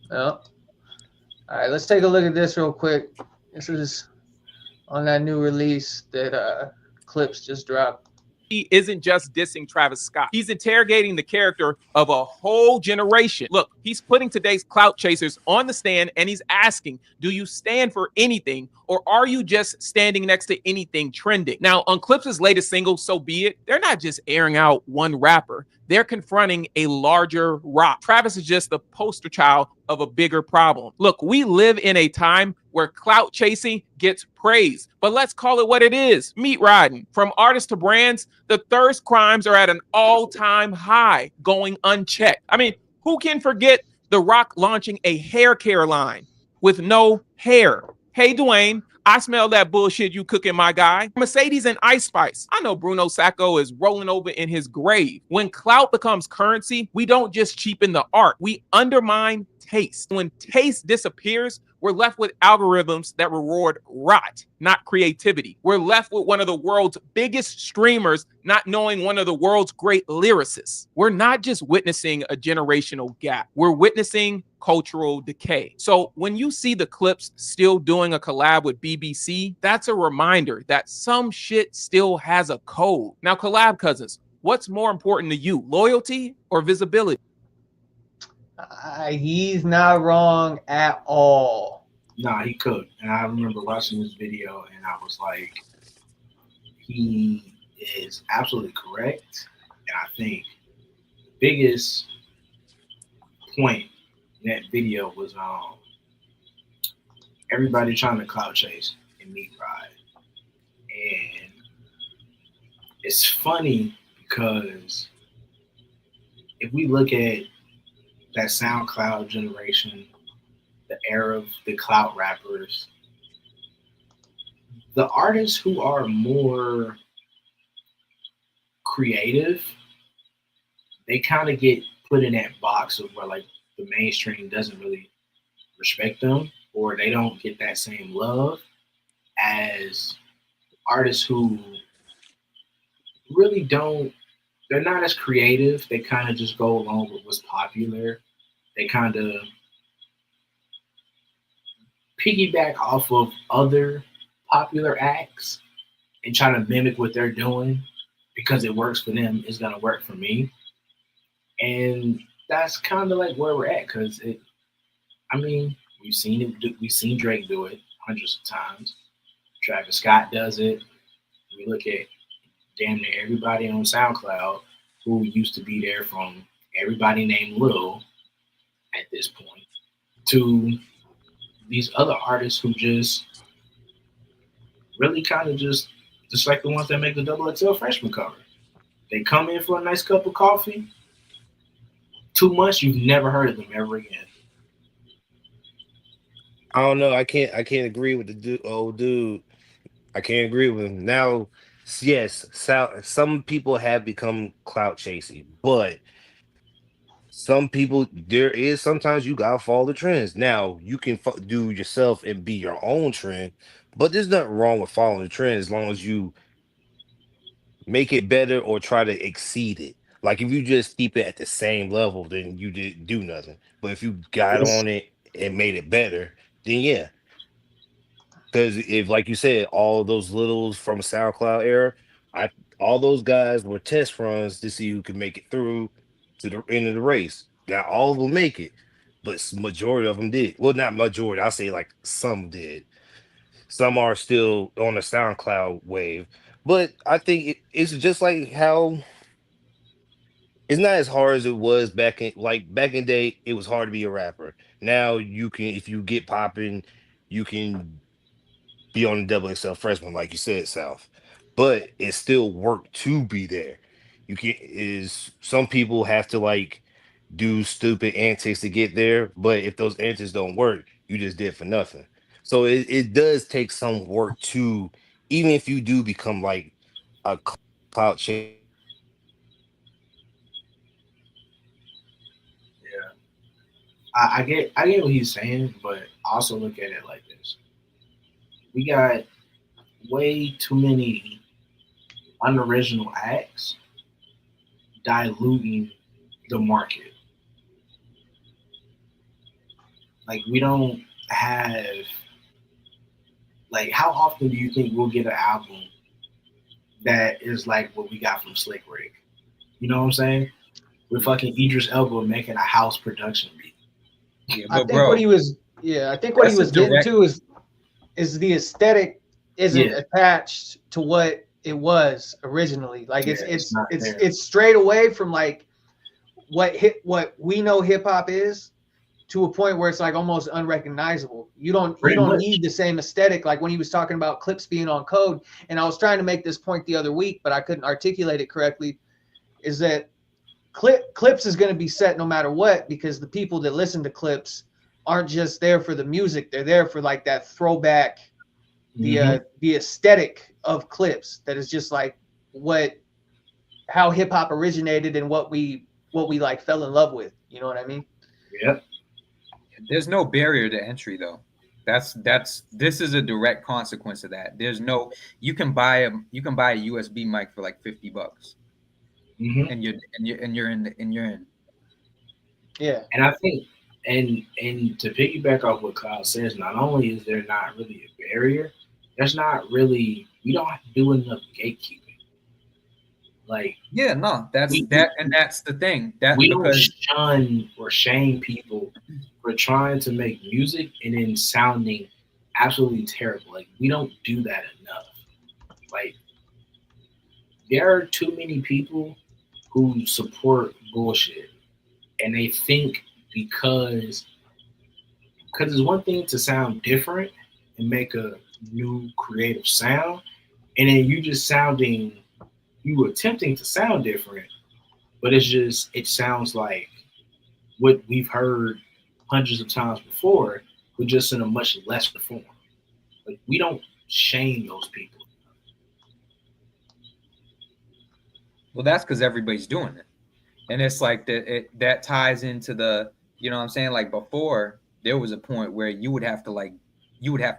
Well, all right, let's take a look at this real quick. This is on that new release that Clips just dropped. He isn't just dissing Travis Scott. He's interrogating the character of a whole generation. Look, he's putting today's clout chasers on the stand, and he's asking, do you stand for anything, or are you just standing next to anything trending? Now, on Clips' latest single, So Be It, they're not just airing out one rapper. They're confronting a larger rock. Travis is just the poster child of a bigger problem. Look, we live in a time where clout chasing gets praise, but let's call it what it is, meat riding. From artists to brands, the thirst crimes are at an all-time high, going unchecked. I mean, who can forget The Rock launching a hair care line with no hair? Hey, Dwayne, I smell that bullshit you cooking, my guy. Mercedes and Ice Spice. I know Bruno Sacco is rolling over in his grave. When clout becomes currency, we don't just cheapen the art. We undermine taste. When taste disappears, we're left with algorithms that reward rot, not creativity. We're left with one of the world's biggest streamers not knowing one of the world's great lyricists. We're not just witnessing a generational gap. We're witnessing cultural decay. So when you see the Clips still doing a collab with BBC, that's a reminder that some shit still has a code. Now, collab cousins, what's more important to you, loyalty or visibility? He's not wrong at all. Nah, he cooked. And I remember watching this video and I was like, he is absolutely correct. And I think the biggest point in that video was everybody trying to clout chase and meat ride. And it's funny because if we look at that SoundCloud generation, the era of the clout rappers, the artists who are more creative, they kind of get put in that box of where like the mainstream doesn't really respect them, or they don't get that same love as artists who really don't. They're not as creative. They kind of just go along with what's popular. They kind of piggyback off of other popular acts and try to mimic what they're doing because it works for them. It's gonna work for me, and that's kind of like where we're at. Because we've seen it. We've seen Drake do it hundreds of times. Travis Scott does it. We look at damn near everybody on SoundCloud who used to be there, from everybody named Lil at this point to these other artists who just really kind of just like the ones that make the XXL Freshman cover. They come in for a nice cup of coffee. 2 months, you've never heard of them ever again. I don't know. I can't agree with the old dude. I can't agree with him. Now, yes, some people have become clout chasing, but some people, there is sometimes you gotta follow the trends. Now you can do yourself and be your own trend, but there's nothing wrong with following the trend as long as you make it better or try to exceed it. Like if you just keep it at the same level, then you didn't do nothing. But if you got on it and made it better, then yeah. Because if, like you said, all those littles from SoundCloud era, I all those guys were test runs to see who could make it through to the end of the race. Now all of them make it, but majority of them did. Well, not majority. I'll say like some did. Some are still on the SoundCloud wave, but I think it's just like how it's not as hard as it was back in day. It was hard to be a rapper. Now you can, if you get popping, you can be on the XXL Freshman, like you said, South. But it's still work to be there. You can is some people have to like do stupid antics to get there, but if those antics don't work, you just did for nothing. So it does take some work to, even if you do become like a clout chaser. Yeah, I get what he's saying, but also look at it like this: we got way too many unoriginal acts diluting the market. Like we don't have like how often do you think we'll get an album that is like what we got from Slick Rick? You know what I'm saying? With fucking Idris Elba making a house production beat. Yeah, I think what he was getting to is the aesthetic isn't attached to what it was originally. Like it's straight away from like what we know hip hop is to a point where it's like almost unrecognizable. You don't need the same aesthetic. Like when he was talking about clips being on code, and I was trying to make this point the other week, but I couldn't articulate it correctly, is that clips is going to be set no matter what, because the people that listen to clips aren't just there for the music. They're there for like that throwback, the aesthetic of clips that is just like how hip hop originated and what we like fell in love with. You know what I mean? Yep. There's no barrier to entry though. This is a direct consequence of that. There's no, you can buy a USB mic for like $50. And you're in. Yeah. And I think and to piggyback off what Kyle says, not only is there not really a barrier, there's not really, we don't have to do enough gatekeeping. Like that's the thing. That we don't shun or shame people for trying to make music and then sounding absolutely terrible. Like we don't do that enough. Like there are too many people who support bullshit, and they think because it's one thing to sound different and make a new creative sound, and then you attempting to sound different, but it sounds like what we've heard hundreds of times before, but just in a much lesser form. Like we don't shame those people. Well, that's because everybody's doing it, and it's like that ties into the, you know what I'm saying? Like before, there was a point where you would have to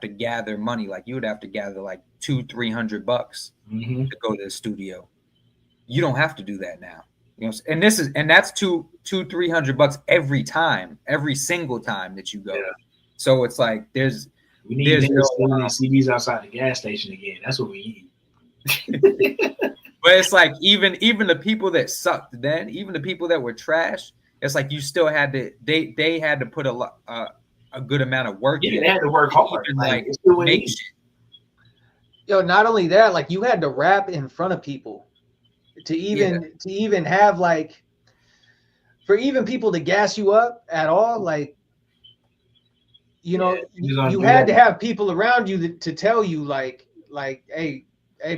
gather money, like you would have to gather like $200-300 to go to the studio. You don't have to do that now, you know. And that's $200-300 every single time that you go. Yeah. So it's like we need CDs outside the gas station again. That's what we need. But it's like even the people that sucked then, even the people that were trash, it's like you still had to they had to put a good amount of work in. They had to work hard. Like make shit. Yo, not only that, like you had to rap in front of people to even have like, for even people to gas you up at all, like, you know, you had to have people around you to tell you like, hey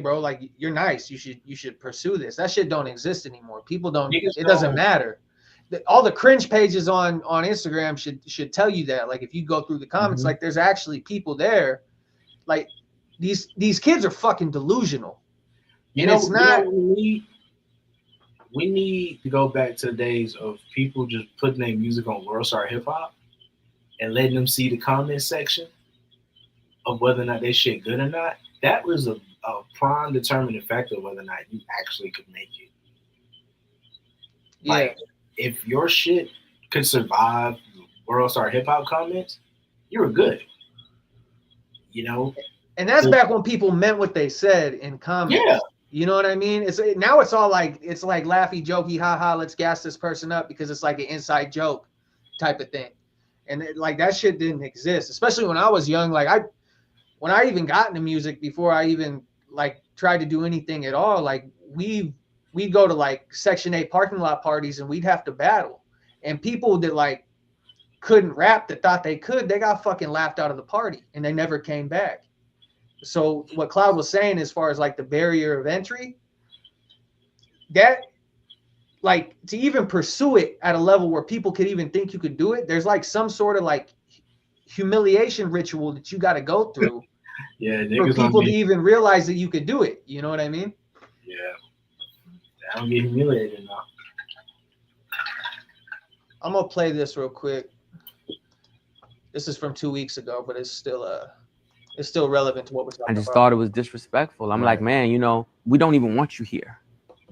bro, like you're nice. You should pursue this. That shit don't exist anymore. People don't. It doesn't matter. All the cringe pages on Instagram should tell you that. Like if you go through the comments, like there's actually people there. Like these kids are fucking delusional. And it's not. we need to go back to the days of people just putting their music on World Star Hip Hop and letting them see the comment section of whether or not they shit good or not. That was a prime determining factor of whether or not you actually could make it. Yeah. Like, if your shit could survive World Star Hip Hop comments, you were good. You know? And that's back when people meant what they said in comments. Yeah. You know what I mean? Now it's all like, it's like laughy, jokey, haha, let's gas this person up because it's like an inside joke type of thing. And like that shit didn't exist, especially when I was young. Like when I even got into music, before I even like tried to do anything at all, like we'd go to like Section 8 parking lot parties and we'd have to battle. And people that like couldn't rap that thought they could, they got fucking laughed out of the party and they never came back. So what Cloud was saying as far as like the barrier of entry, that like to even pursue it at a level where people could even think you could do it, there's like some sort of like humiliation ritual that you got to go through yeah, for people to even realize that you could do it. You know what I mean? Yeah. I don't get humiliated now. I'm going to play this real quick. This is from 2 weeks ago, but it's still relevant to what we're talking about. I just thought it was disrespectful. I'm like, man, you know, we don't even want you here,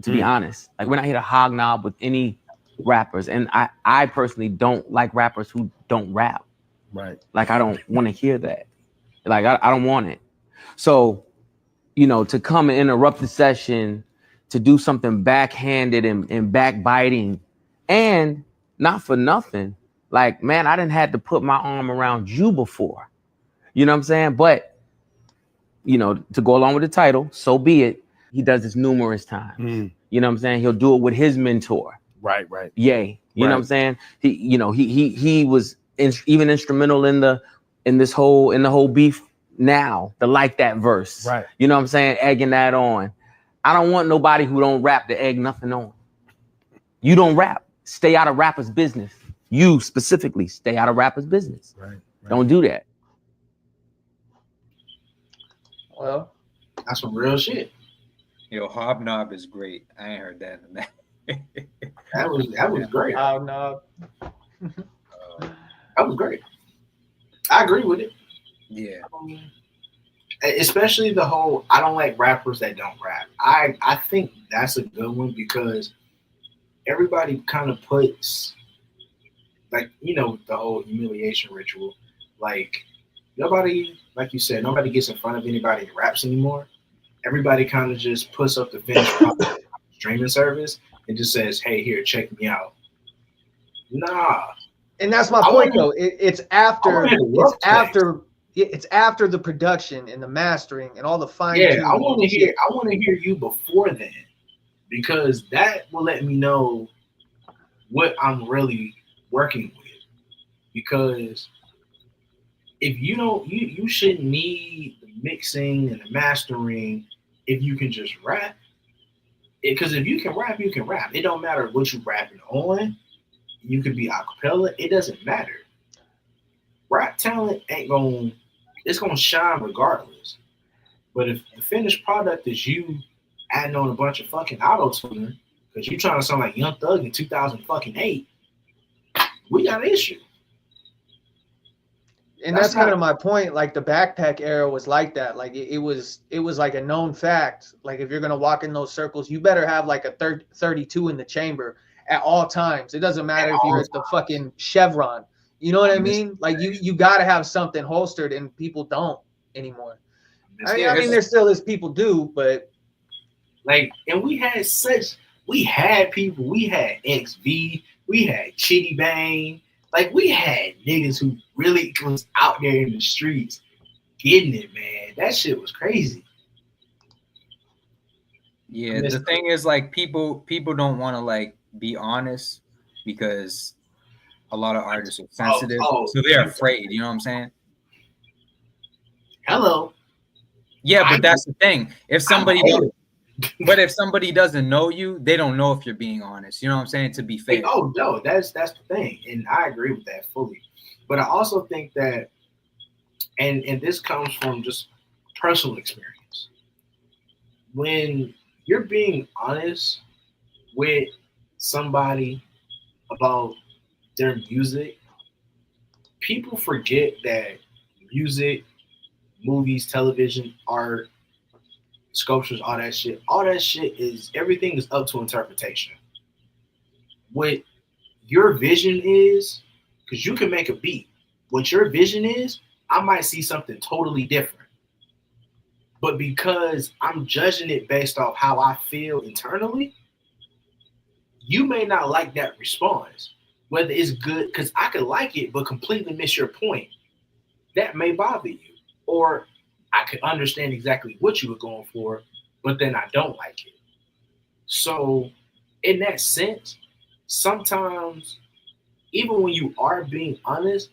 to be honest. Like, we're not here to hobnob with any rappers. And I personally don't like rappers who don't rap. Right. Like, I don't want to hear that. Like, I don't want it. So, you know, to come and interrupt the session, to do something backhanded and backbiting, and not for nothing, like, man, I didn't have to put my arm around you before. You know what I'm saying? But, you know, to go along with the title, so be it. He does this numerous times. You know what I'm saying? He'll do it with his mentor. Right. Yay. You know what I'm saying? He was even instrumental in the whole beef now, the Like That verse. Right. You know what I'm saying? Egging that on. I don't want nobody who don't rap to egg nothing on. You don't rap. Stay out of rappers' business. You specifically stay out of rappers' business. Right. Don't do that. Well, that's some real shit. Yo, Hobnob is great. I ain't heard that in that. that was great. Hobnob. That was great. I agree with it. Yeah. Especially the whole, I don't like rappers that don't rap. I think that's a good one because everybody kind of puts, like, you know, the whole humiliation ritual. Like, nobody, like you said, nobody gets in front of anybody and raps anymore. Everybody kind of just puts up the finished product streaming service and just says, hey, here, check me out. Nah. And that's my point, though. It's after the production and the mastering and all the fine tuning. Yeah, I want to hear you before then, because that will let me know what I'm really working with. Because if you don't, you shouldn't need the mixing and the mastering if you can just rap. Because if you can rap, you can rap. It don't matter what you rapping on. You could be acapella. It doesn't matter. Rap talent it's gonna shine regardless. But if the finished product is you adding on a bunch of fucking auto-tuner because you're trying to sound like Young Thug in 2008, we got an issue. And that's kind of my point. Like the backpack era was like that. Like it was like a known fact. Like if you're gonna walk in those circles, you better have like a 32 in the chamber at all times. It doesn't matter if you're at the fucking Chevron. You know what I mean? Like you gotta have something holstered, and people don't anymore. I mean, there still is people do, but like, and we had people. We had XV. We had Chitty Bang. Like, we had niggas who really was out there in the streets getting it, man. That shit was crazy. Yeah, the thing is, like, people don't want to, like, be honest because a lot of artists are sensitive, so they're afraid. You know what I'm saying? Hello. Yeah, but that's the thing. If somebody doesn't know you, they don't know if you're being honest. You know what I'm saying? To be fair. Oh no, that's the thing, and I agree with that fully. But I also think that, and this comes from just personal experience. When you're being honest, with somebody about their music, people forget that music, movies, television, art, sculptures, all that shit is, everything is up to interpretation. What your vision is, because you can make a beat. What your vision is, I might see something totally different. But because I'm judging it based off how I feel internally, you may not like that response. Whether it's good, because I could like it, but completely miss your point. That may bother you. Or I could understand exactly what you were going for, but then I don't like it. So in that sense, sometimes, even when you are being honest,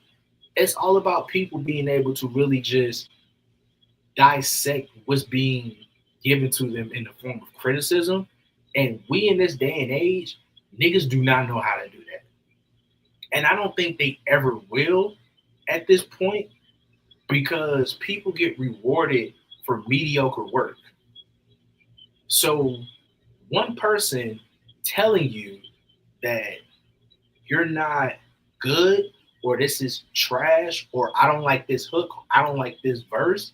it's all about people being able to really just dissect what's being given to them in the form of criticism. And we in this day and age, niggas do not know how to do that. And I don't think they ever will at this point, because people get rewarded for mediocre work. So one person telling you that you're not good, or this is trash, or I don't like this hook, I don't like this verse,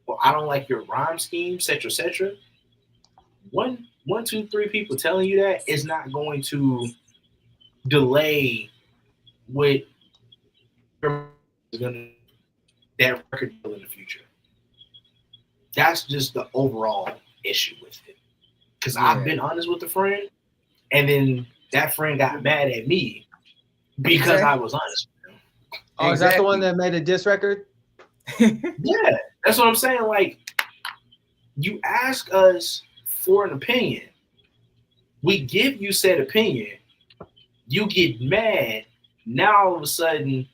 or I don't like your rhyme scheme, etc. One, two, three people telling you that is not going to delay what is going to that record deal in the future. That's just the overall issue with it. Because I've been honest with a friend, and then that friend got mad at me because I was honest with him. Oh, is that the one that made a diss record? Yeah, that's what I'm saying. Like, you ask us for an opinion, we give you said opinion, you get mad. Now all of a sudden,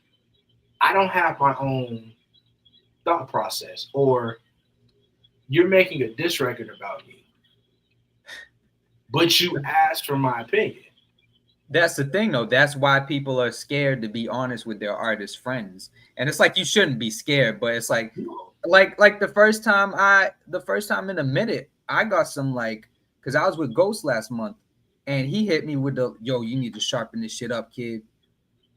I don't have my own thought process, or you're making a diss record about me, but you asked for my opinion. That's the thing, though. That's why people are scared to be honest with their artist friends. And it's like, you shouldn't be scared, but it's like the first time in a minute, I got some, like, because I was with Ghost last month, and he hit me with the, yo, you need to sharpen this shit up, kid.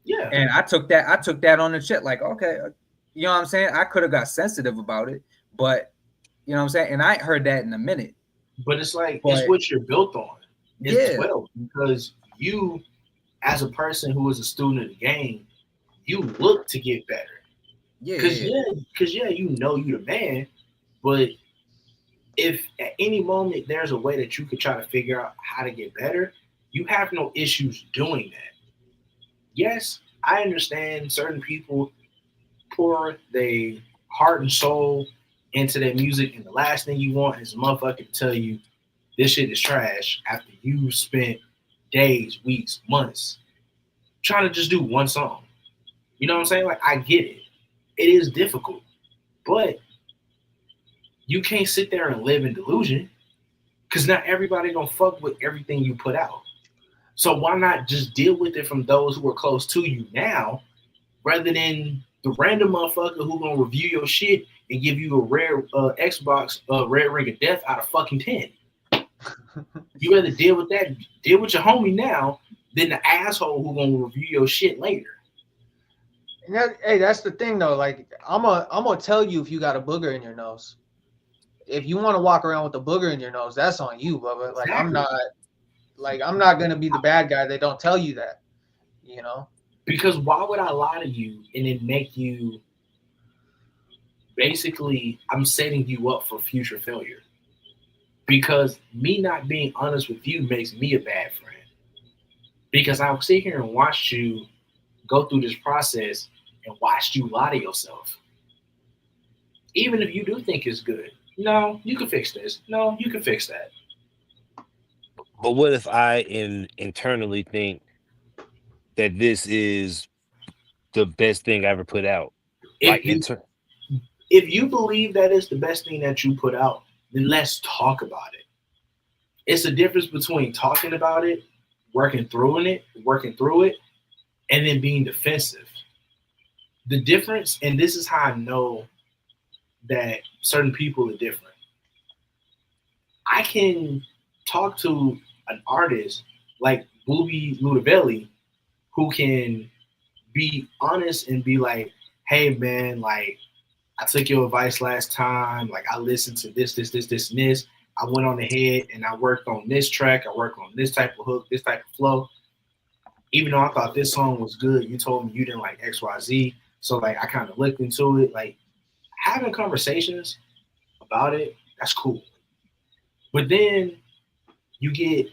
Yeah. And I took that on the shit, like, okay, you know what I'm saying? I could have got sensitive about it, but you know what I'm saying? And I heard that in a minute. But it's like, it's what you're built on as well, because you, as a person who is a student of the game, you look to get better. Because you know you the man, but if at any moment there's a way that you could try to figure out how to get better, you have no issues doing that. Yes, I understand certain people pour their heart and soul into their music, and the last thing you want is a motherfucker to tell you this shit is trash after you spent days, weeks, months trying to just do one song. You know what I'm saying? Like, I get it. It is difficult, but you can't sit there and live in delusion, because not everybody gonna fuck with everything you put out. So why not just deal with it from those who are close to you now, rather than the random motherfucker who gonna review your shit and give you a rare Xbox red ring of death out of fucking 10. You rather deal with that, deal with your homie now, than the asshole who gonna review your shit later. Hey, that's the thing though. Like, I'm gonna tell you if you got a booger in your nose. If you want to walk around with a booger in your nose, that's on you, Bubba. Like, exactly. I'm not gonna be the bad guy that don't tell you that, you know? Because why would I lie to you and then make you, basically, I'm setting you up for future failure. Because me not being honest with you makes me a bad friend. Because I'll sit here and watch you go through this process and watch you lie to yourself. Even if you do think it's good. No, you can fix this. No, you can fix that. But what if I internally think that this is the best thing I ever put out? If you believe that it's the best thing that you put out, then let's talk about it. It's a difference between talking about it, working through it, and then being defensive. The difference, and this is how I know that certain people are different. I can talk to an artist like Booby Ludavelli who can be honest and be like, hey man, like I took your advice last time. Like I listened to this, and this. I went on ahead and I worked on this track. I worked on this type of hook, this type of flow. Even though I thought this song was good, you told me you didn't like XYZ. So like I kind of looked into it. Like having conversations about it, that's cool. But then you get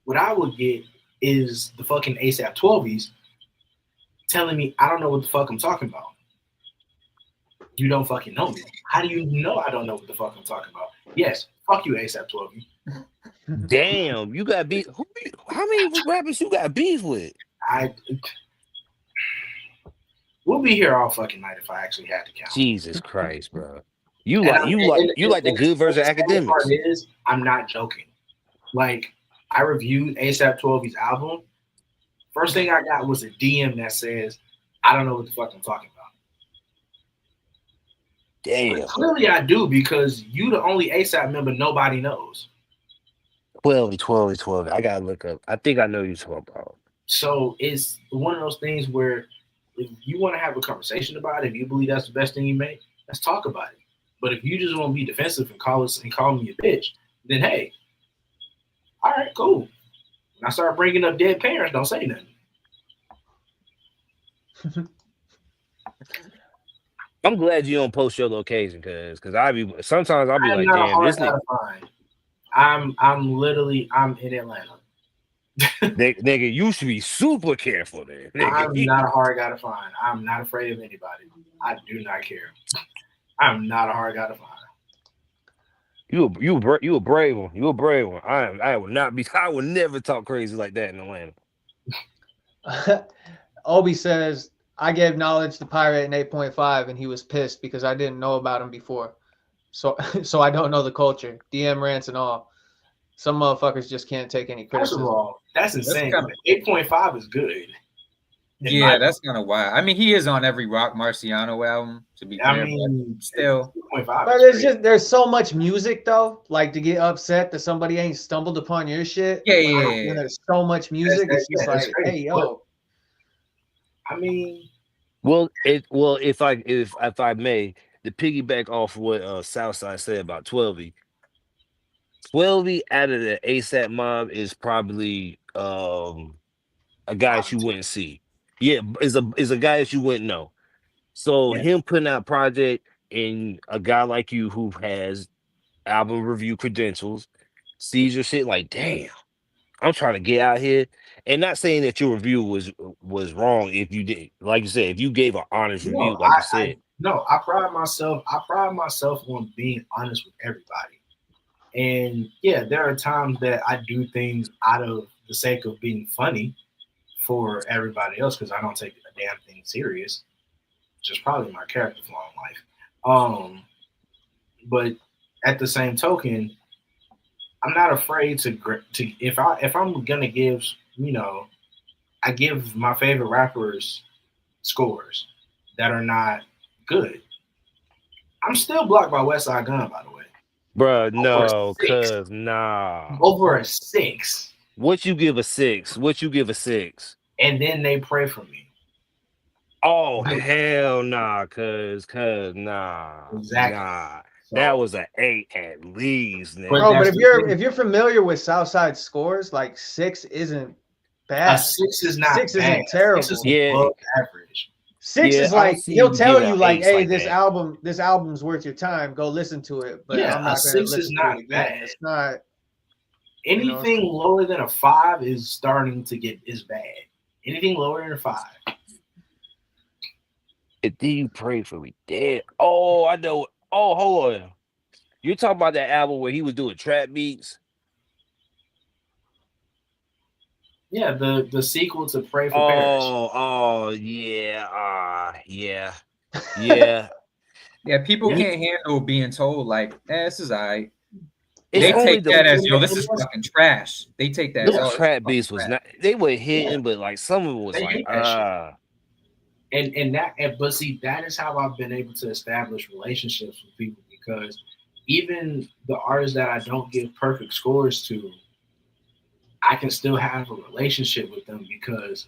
what I would get is the fucking ASAP 12s telling me I don't know what the fuck I'm talking about. You don't fucking know me. How do you know I don't know what the fuck I'm talking about? Yes, fuck you, ASAP 12. Damn, you got beef. How many rappers you got beef with? We'll be here all fucking night if I actually had to count. Jesus Christ, bro. You like the good version of Academics. Part is, I'm not joking. Like I reviewed ASAP 12's album. First thing I got was a DM that says, I don't know what the fuck I'm talking about. Damn. But clearly I do because you the only ASAP member nobody knows. 12. I gotta look up. I think I know you talking about. So it's one of those things where if you want to have a conversation about it, if you believe that's the best thing you make, let's talk about it. But if you just want to be defensive and call me a bitch, then hey, all right, cool. When I start bringing up dead parents, don't say nothing. I'm glad you don't post your location, cause sometimes I'll be like, damn, this nigga. I'm in Atlanta. Nigga, you should be super careful there. Nigga. I'm not a hard guy to find. I'm not afraid of anybody. I do not care. I'm not a hard guy to find. You a brave one. You a brave one. I will not be. I will never talk crazy like that in Atlanta. Obi says, I gave knowledge to Pirate in 8.5 and he was pissed because I didn't know about him before. So I don't know the culture. DM rants and all. Some motherfuckers just can't take any criticism. First of all, that's insane. 8.5 is good. Yeah, that's kind of wild. I mean, he is on every Rock Marciano album, to be fair, but still. But there's so much music though, like to get upset that somebody ain't stumbled upon your shit. Yeah. There's so much music. It's just like, hey, yo. I mean, if I may, to piggyback off what Southside said about 12. 12 out of the ASAP mob is probably a guy that you wouldn't see. Yeah, is a guy that you wouldn't know. So him putting out project and a guy like you who has album review credentials sees your shit like, damn, I'm trying to get out here. And not saying that your review was wrong if you did, like you said, if you gave an honest review, like you said. I pride myself on being honest with everybody. And yeah, there are times that I do things out of the sake of being funny for everybody else because I don't take a damn thing serious. Which is probably my character flaw in life. But at the same token, I'm not afraid to if I'm gonna give, I give my favorite rappers scores that are not good. I'm still blocked by Westside Gunn, by the way. Bruh, no, cuz nah. Over a 6. What you give a 6? And then they pray for me. Oh, hell nah, cuz nah. Exactly. Nah. That was an 8 at least, nigga. Bro, but if you're familiar with Southside scores, like 6 isn't bad. A 6 is not 6 bad. isn't terrible. 6 is above average. 6 is like he'll tell you like, hey, this album's worth your time. Go listen to it. But I'm not gonna listen to it again. Bad. It's not anything lower than a 5 is starting to get bad. Anything lower than a 5. And then you pray for me, dead. Oh, I know. Oh, hold on. You're talking about that album where he was doing trap beats? Yeah, the sequel to Pray for Paris. Oh, yeah. Yeah. Yeah, people can't handle being told like, this is all right. They take that as, this is fucking trash. They take that as trap beats was not, they were hitting, but like some of it was But see, that is how I've been able to establish relationships with people because even the artists that I don't give perfect scores to, I can still have a relationship with them because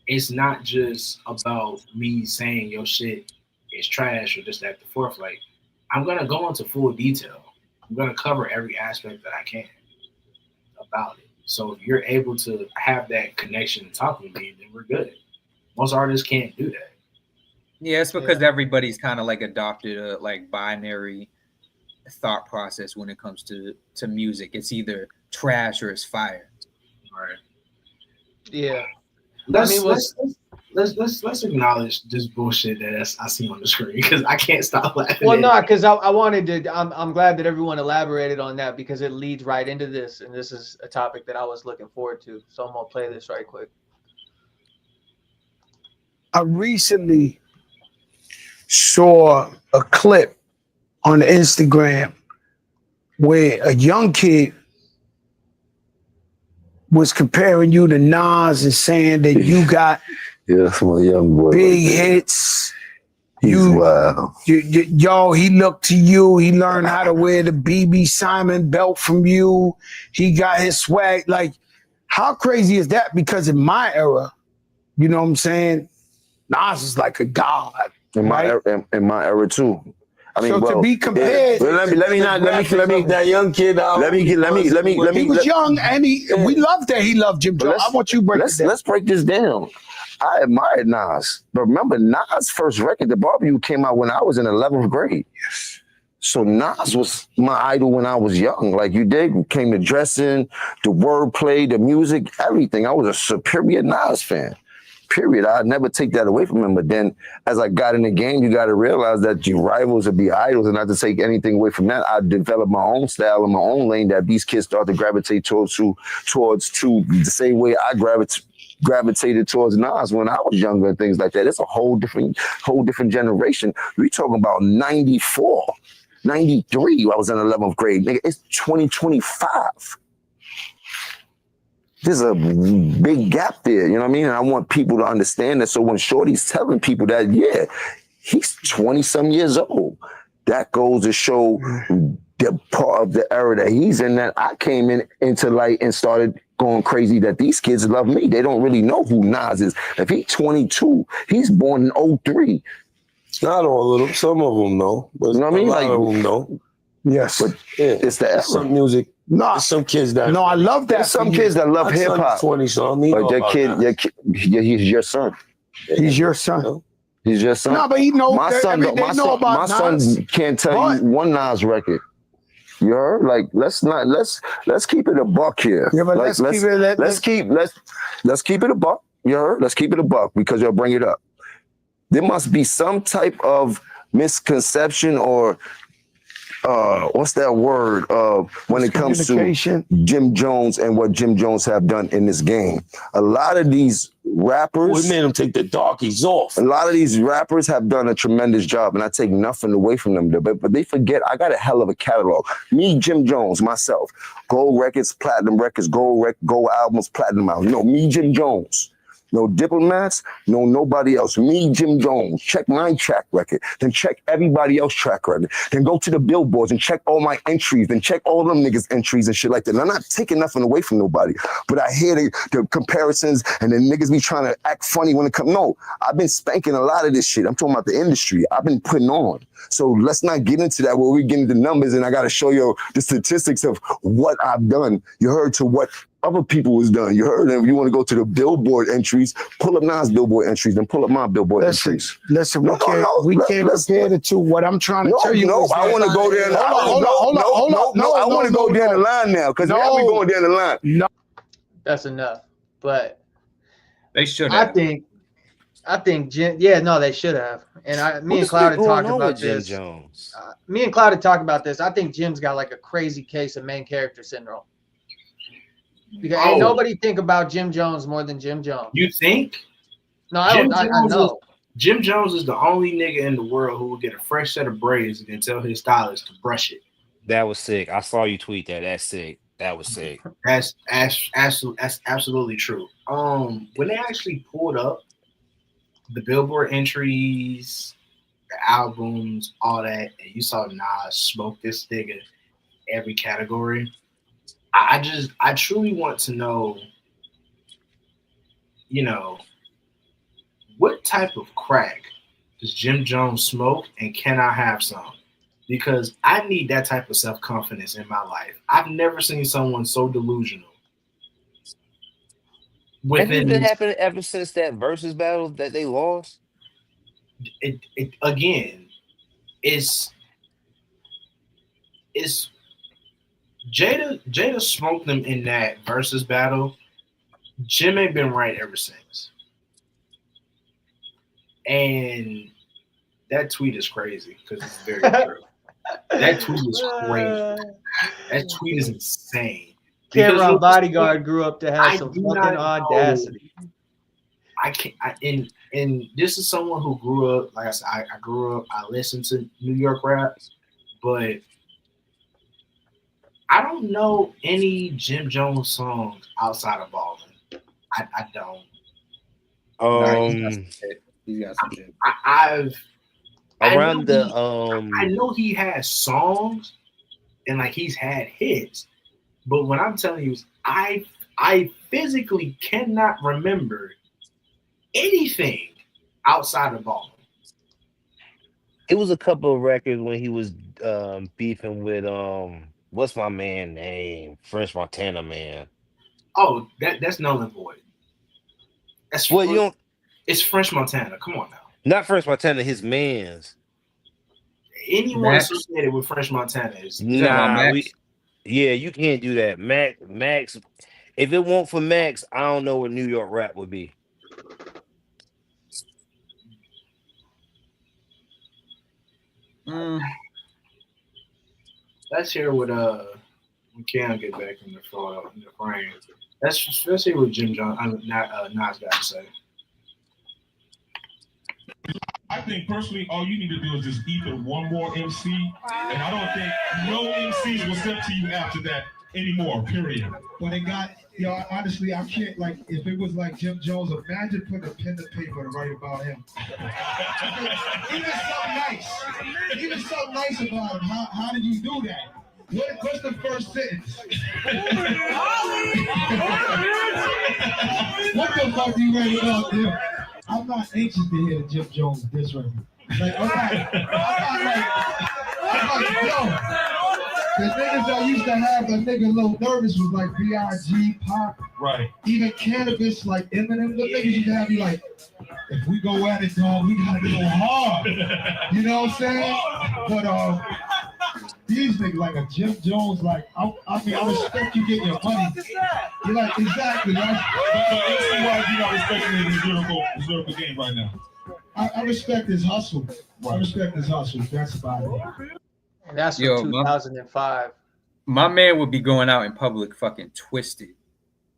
it's not just about me saying your shit is trash or just at the fourth. Like, I'm gonna go into full detail. I'm gonna cover every aspect that I can about it. So if you're able to have that connection and talk with me, then we're good. Most artists can't do that. Yeah, it's because everybody's kind of like adopted a like binary thought process when it comes to music. It's either trash or it's fire. Right. Yeah. Let's acknowledge this bullshit that I see on the screen because I can't stop laughing. Well, no, because I wanted to. I'm glad that everyone elaborated on that because it leads right into this, and this is a topic that I was looking forward to. So I'm gonna play this right quick. I recently saw a clip on Instagram where a young kid was comparing you to Nas and saying that you got that's my young boy. Big hits. He's wild. Yo, he looked to you. He learned how to wear the BB Simon belt from you. He got his swag. Like, how crazy is that? Because in my era, you know what I'm saying? Nas is like a god. In my era too. I mean, so to be compared, let me that young kid out. Let me. He was young, and we loved that he loved Jim Jones. I want you to break this down. Let's break this down. I admired Nas, but remember Nas' first record, The Barbecue, came out when I was in 11th grade. Yes. So Nas was my idol when I was young. Like you did, came to dressing, the wordplay, the music, everything. I was a superior Nas fan. Period. I'd never take that away from him. But then as I got in the game, you got to realize that your rivals would be idols, and not to take anything away from that. I developed my own style and my own lane that these kids start to gravitate towards the same way I gravitated towards Nas when I was younger and things like that. It's a whole different generation. We talking about 94, 93. I was in 11th grade. Nigga, it's 2025. There's a big gap there, you know what I mean? And I want people to understand that. So when Shorty's telling people that, yeah, he's 20-some years old, that goes to show the part of the era that he's in that I came into light and started going crazy that these kids love me. They don't really know who Nas is. If he's 22, he's born in 03. Not all of them. Some of them know. But you know what I mean? A lot of them know. Yes. But it's the era. Some music. No, some kids that. No, I love that. There's some kids that love hip hop. 20, so I mean, but he's your son. He's your son. He's your son. No, but he knows. My son can't tell you one Nas record. You heard? Like let's keep it a buck here. Yeah, but let's keep it a buck. You heard? Let's keep it a buck because you'll bring it up. There must be some type of misconception or what's that word when it comes to Jim Jones and what Jim Jones have done in this game. A lot of these rappers, we made them take the darkies off. A lot of these rappers have done a tremendous job, and I take nothing away from them. But they forget I got a hell of a catalog. Me, Jim Jones, myself, gold records, platinum records, gold albums, platinum albums. No, me, Jim Jones. No diplomats, no nobody else. Me, Jim Jones. Check my track record. Then check everybody else's track record. Then go to the billboards and check all my entries. Then check all them niggas' entries and shit like that. And I'm not taking nothing away from nobody. But I hear the comparisons and then niggas be trying to act funny when it comes. No, I've been spanking a lot of this shit. I'm talking about the industry. I've been putting on. So let's not get into that where we get into numbers and I got to show you the statistics of what I've done. You heard to what other people was done. You heard them. If you want to go to the billboard entries, pull up Nas billboard entries, then pull up my billboard entries. Listen, we can't compare the two. What I'm trying to tell you is I want to go there. I want to go down the line now because we going down the line. No, that's enough. But they should. I think Jim. Yeah, no, they should have. And me and Cloud had talked about this. Me and Cloud had talked about this. I think Jim's got like a crazy case of main character syndrome. Because ain't nobody think about Jim Jones more than Jim Jones. You think? No, I know. Jim Jones is the only nigga in the world who will get a fresh set of braids and tell his stylist to brush it. That was sick. I saw you tweet that. That's sick. That was sick. That's absolutely true. When they actually pulled up the billboard entries, the albums, all that, and you saw Nas smoke this nigga every category, I truly want to know, what type of crack does Jim Jones smoke, and can I have some? Because I need that type of self-confidence in my life. I've never seen someone so delusional. Has it been happening ever since that versus battle that they lost? Again, it's Jada smoked them in that versus battle. Jim ain't been right ever since. And that tweet is crazy because it's very true. That tweet is crazy. That tweet is insane. Cameron Bodyguard grew up to have some fucking audacity. I can't. And this is someone who grew up. Like I said, I grew up. I listened to New York rap, but I don't know any Jim Jones songs outside of Ballin'. I don't. He's got some shit. I I know he has songs and like he's had hits, but what I'm telling you is I physically cannot remember anything outside of Ballin'. It was a couple of records when he was beefing with what's my man name? French Montana man. Oh, that's null and void. That's well, you don't. It's French Montana. Come on now. Not French Montana, his man's. Anyone associated with French Montana is yeah, you can't do that. Max. If it weren't for Max, I don't know what New York rap would be. Let's hear what we can get back in the frame. Let's hear what Jim Jones Nas got to say. I think personally, all you need to do is just either one more MC, and I don't think no MCs will step to you after that anymore. Period. But it got, honestly, I can't, like, if it was like Jim Jones, imagine putting a pen to paper to write about him. Even so nice about him. How did you do that? What's the first sentence? What the fuck do you write about him? I'm not anxious to hear Jim Jones diss record. Like, I'm like, yo, the niggas that used to have a nigga a little nervous was like B.I.G., Pop, right? Even Cannabis, like Eminem. The niggas used to have you like, if we go at it, dog, we gotta go hard. You know what I'm saying? But these niggas like a Jim Jones, like I respect you getting your money. You're like exactly. Right? MC-wise, you're not respecting his lyrical game right now. I respect his hustle. I respect his hustle. That's about it. And that's from 2005. My man would be going out in public fucking twisted.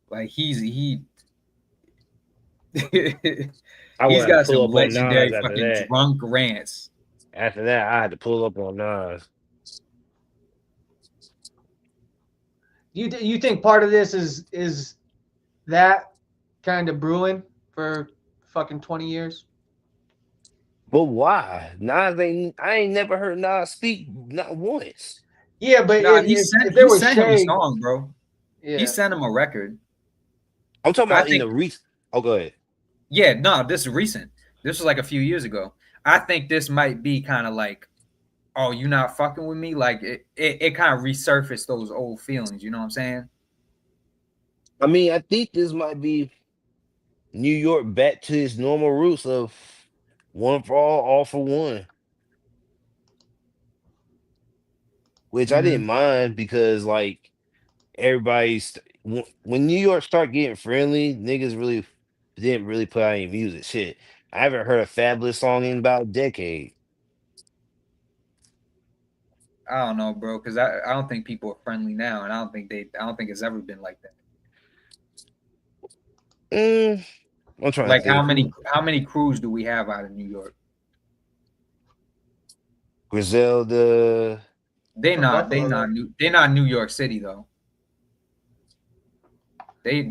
Like he's got some legendary fucking drunk rants. After that, I had to pull up on Nas. You think part of this is that kind of brewing for fucking 20 years? But why? Nas I ain't never heard Nas speak not once. Yeah, but he sent him a song, bro. Yeah. He sent him a record. I'm talking about in the recent. Oh, go ahead. Yeah, no, this is recent. This was like a few years ago. I think this might be kind of like, oh, you not fucking with me? Like it kind of resurfaced those old feelings. You know what I'm saying? I mean, I think this might be New York back to its normal roots of one for all for one. Which I didn't mind because, like, everybody's when New York start getting friendly, niggas really didn't really put out any music. Shit, I haven't heard a Fabulous song in about a decade. I don't know, bro, because I don't think people are friendly now, and I don't think it's ever been like that. I'm trying. Like, how many crews do we have out of New York? Griselda. They're not New York City though. They're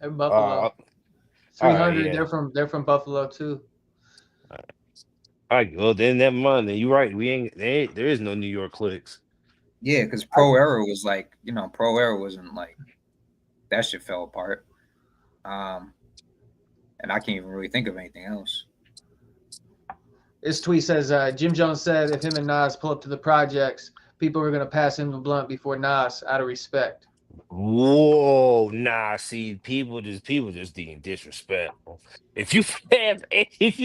Buffalo. 300. Yeah. They're from Buffalo too. All right, well then never mind. Then you're right. There is no New York cliques. Yeah, because Pro Era was like, Pro Era wasn't like that shit fell apart. And I can't even really think of anything else. This tweet says Jim Jones said if him and Nas pull up to the projects, people are gonna pass him the blunt before Nas out of respect. Whoa, nah. See, people just being disrespectful. If you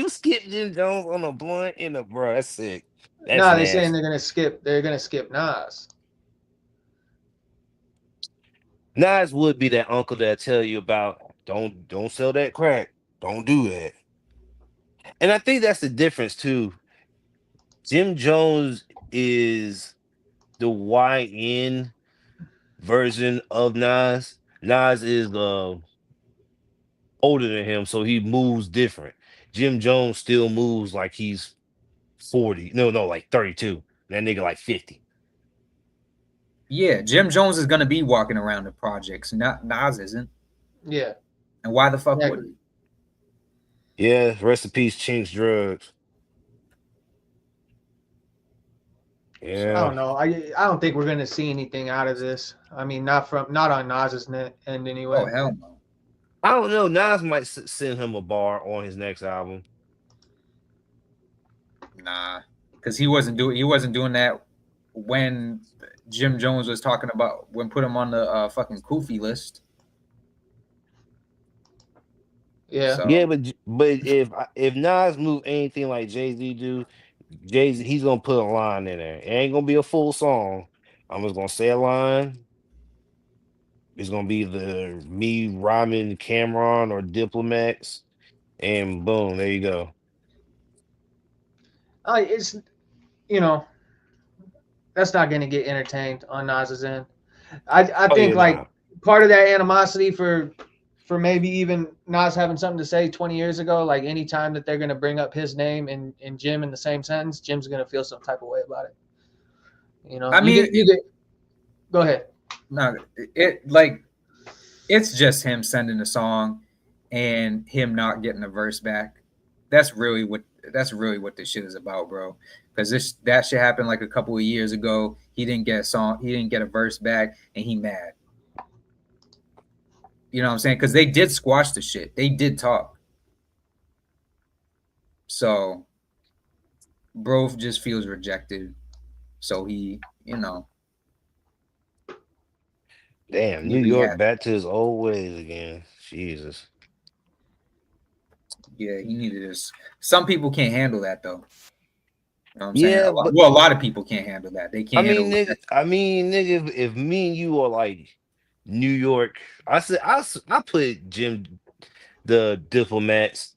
skip Jim Jones on a blunt in a bro, that's sick. That's They're saying nasty. they're gonna skip Nas. Nas would be that uncle that tell you about don't sell that crack. Don't do that. And I think that's the difference too. Jim Jones is the YN version of Nas. Nas is older than him, so he moves different. Jim Jones still moves like he's 40. No, like 32. That nigga like 50. Yeah, Jim Jones is gonna be walking around the projects. Nas isn't. Yeah. And why the fuck would he? Yeah, rest in peace, Chinks Drugs. Yeah. I don't know. I don't think we're gonna see anything out of this. I mean, not on Nas's end anyway. Oh hell no. I don't know. Nas might send him a bar on his next album. Nah, because he wasn't doing that when Jim Jones was talking about when put him on the fucking Koofy list. Yeah. So. Yeah, but if Nas move anything like Jay-Z do, Jay-Z, he's gonna put a line in there. It ain't gonna be a full song. I'm just gonna say a line. It's gonna be the me rhyming Cameron or Diplomats, and boom, there you go. It's that's not gonna get entertained on Nas's end. I think part of that animosity for maybe even Nas having something to say 20 years ago, like anytime that they're gonna bring up his name and Jim in the same sentence, Jim's gonna feel some type of way about it. I mean, go ahead. No, it's just him sending a song and him not getting a verse back. That's really what this shit is about, bro. Because that shit happened like a couple of years ago. He didn't get a song, he didn't get a verse back, and he mad. You know what I'm saying? Because they did squash the shit. They did talk. So, bro just feels rejected. So he, Damn, New York back to his old ways again. Jesus. Yeah, he needed this. Some people can't handle that though. You know what I'm saying? A lot of people can't handle that. They can't handle that. Nigga, if me and you are like New York, I put the Diplomats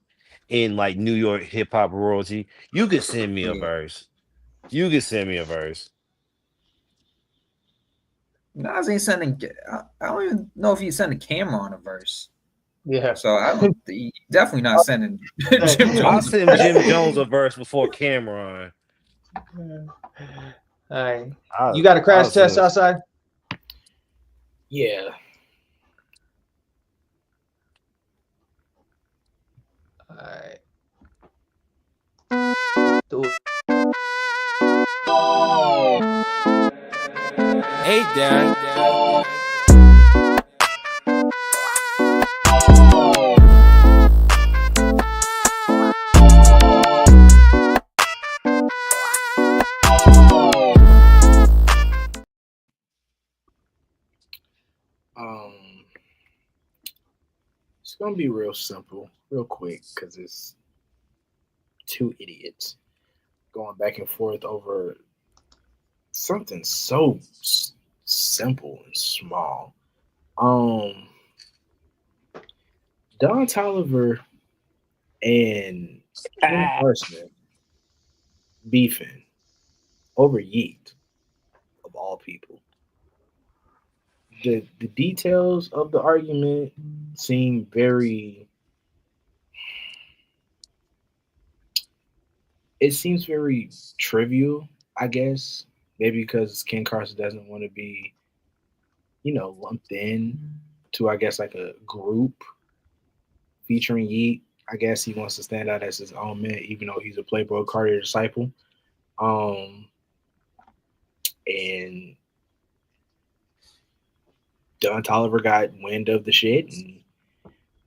in like New York hip hop royalty. You could send me a verse. Nas ain't sending. I don't even know if he's sending Cameron a verse. Yeah. So he's definitely not sending Jim Jones. I'll send Jim Jones a verse before Cameron. All right. You got a crash test outside? Yeah. All right. Hey, Dad. It's gonna be real simple, real quick, because it's two idiots going back and forth over something so simple and small. Don Toliver and Kim Horseman beefing over Yeet, of all people. The details of the argument seem very. It seems very trivial, I guess. Maybe because Ken Carson doesn't want to be, lumped in to, I guess, like a group featuring Yeet. I guess he wants to stand out as his own man, even though he's a Playboy Cardi disciple. And Don Toliver got wind of the shit, and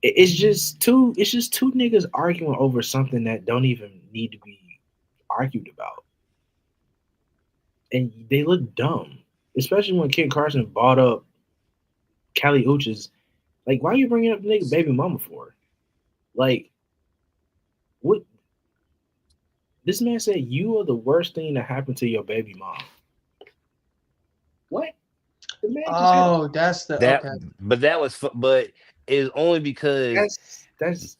it's just two niggas arguing over something that don't even need to be argued about, and they look dumb, especially when Kid Carson bought up Kali Uchis. Like, why are you bringing up the nigga baby mama for? Like, what? This man said you are the worst thing that happened to your baby mom. What? The man that's the that. okay. But that was, but it's only because that's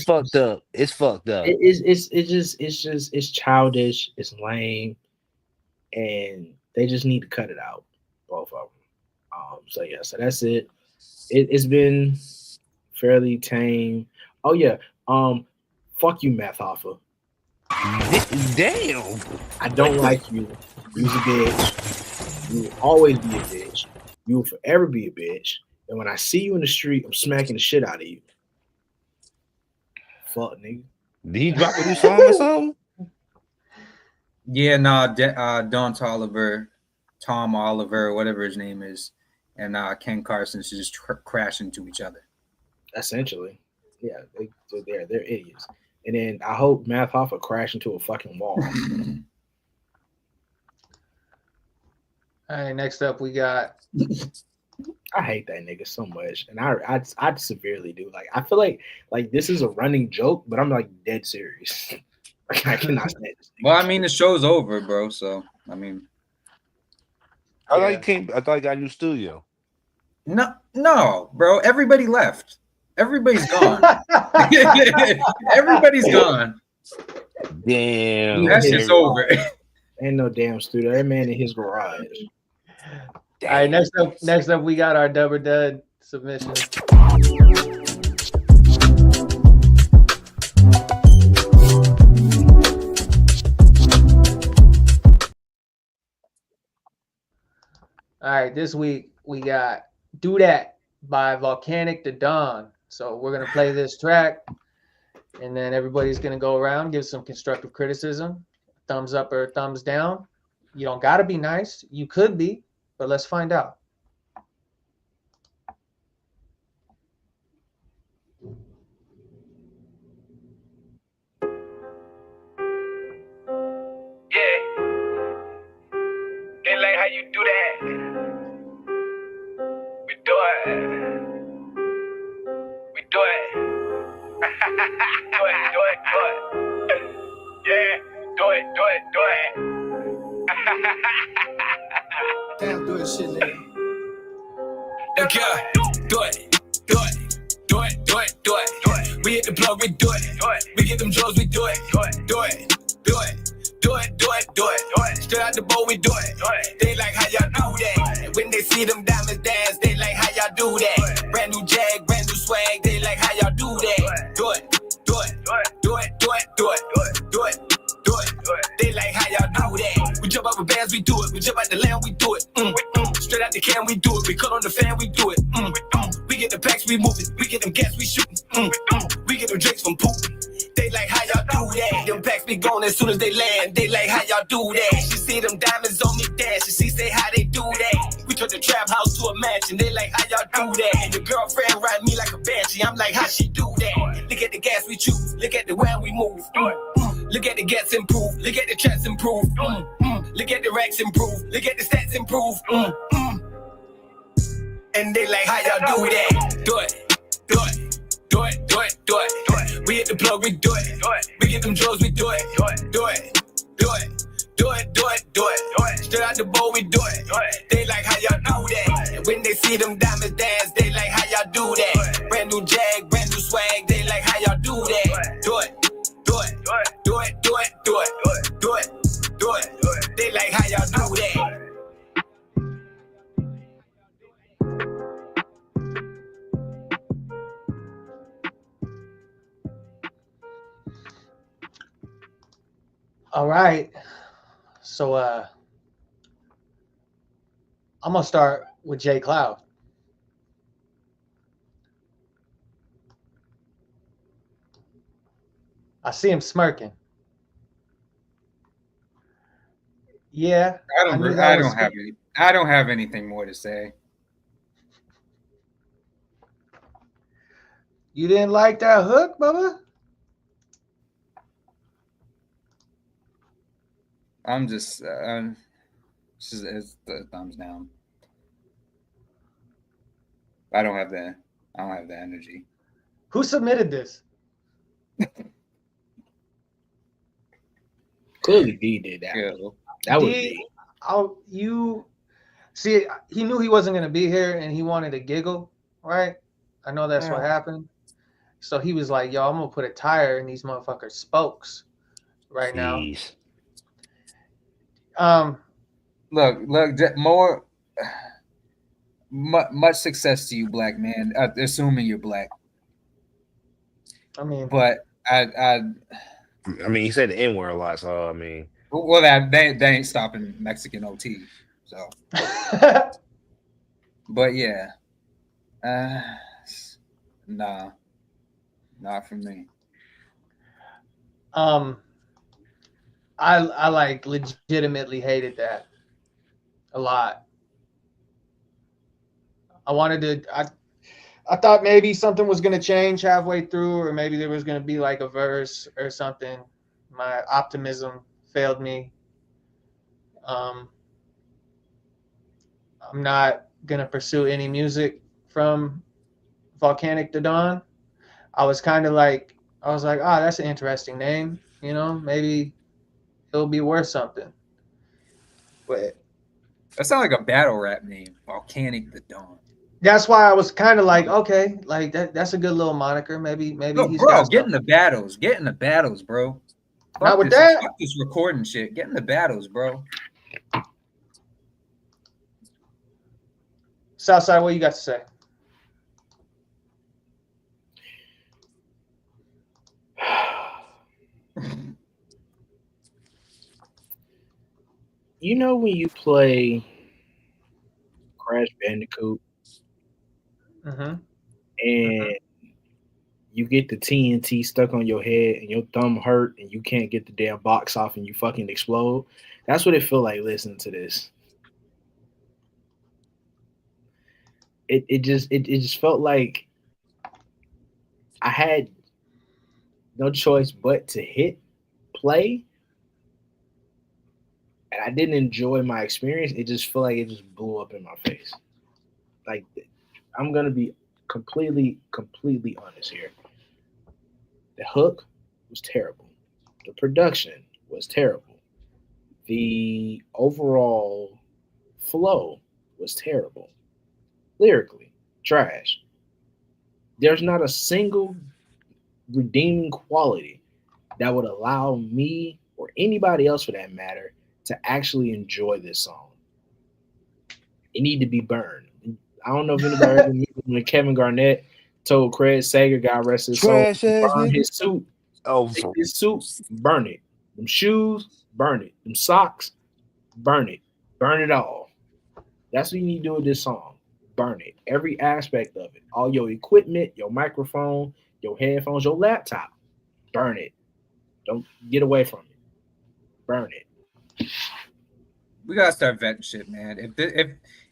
fucked up. It's fucked up. It's childish. It's lame, and they just need to cut it out, both of them. So that's it. It's been fairly tame. Oh yeah. Fuck you, Math Hoffa. Damn. I don't like you. You's a bitch. You will always be a bitch. You will forever be a bitch. And when I see you in the street, I'm smacking the shit out of you. Fuck, nigga. Did he drop a new song or something? Yeah, Don Toliver, Tom Oliver, whatever his name is, and Ken Carson should just crash into each other. Essentially. Yeah, they're idiots. And then I hope Math Hoffa crash into a fucking wall. All right, next up we got. I hate that nigga so much, and I severely do. Like, I feel like this is a running joke, but I'm like dead serious. Like, I cannot stand this nigga. Well, I mean, the show's over, bro. So I mean, I thought he got a new studio. No, bro. Everybody left. Everybody's gone. Everybody's gone. Damn. That shit's over. Ain't no damn studio. That man in his garage. All right, next up, we got our Dub or Dud submission. All right, this week we got "Do That" by Volcanic to Dawn. So we're gonna play this track, and then everybody's gonna go around, give some constructive criticism, thumbs up or thumbs down. You don't gotta be nice. You could be. But let's find out. Yeah. They like how you do that. We do it. We do it. do it. Yeah. Do it. Damn, do it shit, nigga. Look here, do it. We hit the plug, we do it. We get them drugs, we do it. Do it. Straight out the bowl, we do it. They like how y'all do that. And when they see them diamonds dance, they like how y'all do that. Brand new jag, brand new swag, they like how y'all do that. Do it. They like how y'all do that. We jump out with bands, we do it. We jump out the land, we do it. Straight out the can, we do it. We cut on the fan, we do it. We get the packs, we move it. We get them gas, we shooting. We get them drinks from poop. They like how y'all do that. Them packs be gone as soon as they land. They like how y'all do that. She see them diamonds on me dance. She say how they do that. We turn the trap house to a mansion. They like how y'all do that. And your girlfriend ride me like a banshee. I'm like, how she do that? Look at the gas we choose. Look at the way we move. Look at the gets improve. Look at the tracks improve. Look at the racks improve. Look at the stats improve. And they like how y'all do that. Do it. We hit the plug, we do it. We get them drugs, we do it. Do it. Straight out the bowl, we do it. They like how y'all do that. And when they see them diamonds dance, they like how y'all do that. Brand new jag, brand new swag, they like how y'all do that. Do it. They like how y'all do that. All right. So I'm gonna start with Jay Cloud. I see him smirking. Yeah. I don't have any. I don't have anything more to say. You didn't like that hook, Bubba? I'm just, it's the thumbs down. I don't have the energy. Who submitted this? Clearly, D did that. Yeah. That was D. D. You see, he knew he wasn't gonna be here, and he wanted to giggle, right? I know that's what happened. So he was like, "Yo, I'm gonna put a tire in these motherfuckers' spokes right now." Look, more. Much success to you, black man. Assuming you're black. I mean, but I mean, he said the N-word a lot, so I mean, well, they ain't stopping Mexican OT. So, but yeah, nah, not for me. I like legitimately hated that a lot. I thought maybe something was going to change halfway through, or maybe there was going to be like a verse or something. My optimism failed me. I'm not going to pursue any music from Volcanic to Dawn. I was like, oh, that's an interesting name. You know, maybe it'll be worth something. But that sounds like a battle rap name, Volcanic the Dawn. That's why I was kind of like, okay, like that's a good little moniker. Maybe he's bro, get in the battles, bro. Not with that. Fuck this recording shit. Get in the battles, bro. Southside, what you got to say? You know when you play Crash Bandicoot and you get the TNT stuck on your head and your thumb hurt and you can't get the damn box off and you fucking explode? That's what it feel like listening to this. It just felt like I had no choice but to hit play, and I didn't enjoy my experience. It just felt like it just blew up in my face. Like, I'm gonna be completely honest here. The hook was terrible. The production was terrible. The overall flow was terrible. Lyrically, trash. There's not a single redeeming quality that would allow me or anybody else for that matter to actually enjoy this song. It need to be burned. I don't know if anybody ever knew when Kevin Garnett told Craig Sager, God rest his soul, burn his suit. Take his suit, burn it. Them shoes, burn it. Them socks, burn it. Burn it all. That's what you need to do with this song. Burn it. Every aspect of it. All your equipment, your microphone, your headphones, your laptop. Burn it. Don't get away from it. Burn it. We gotta start vetting shit, man.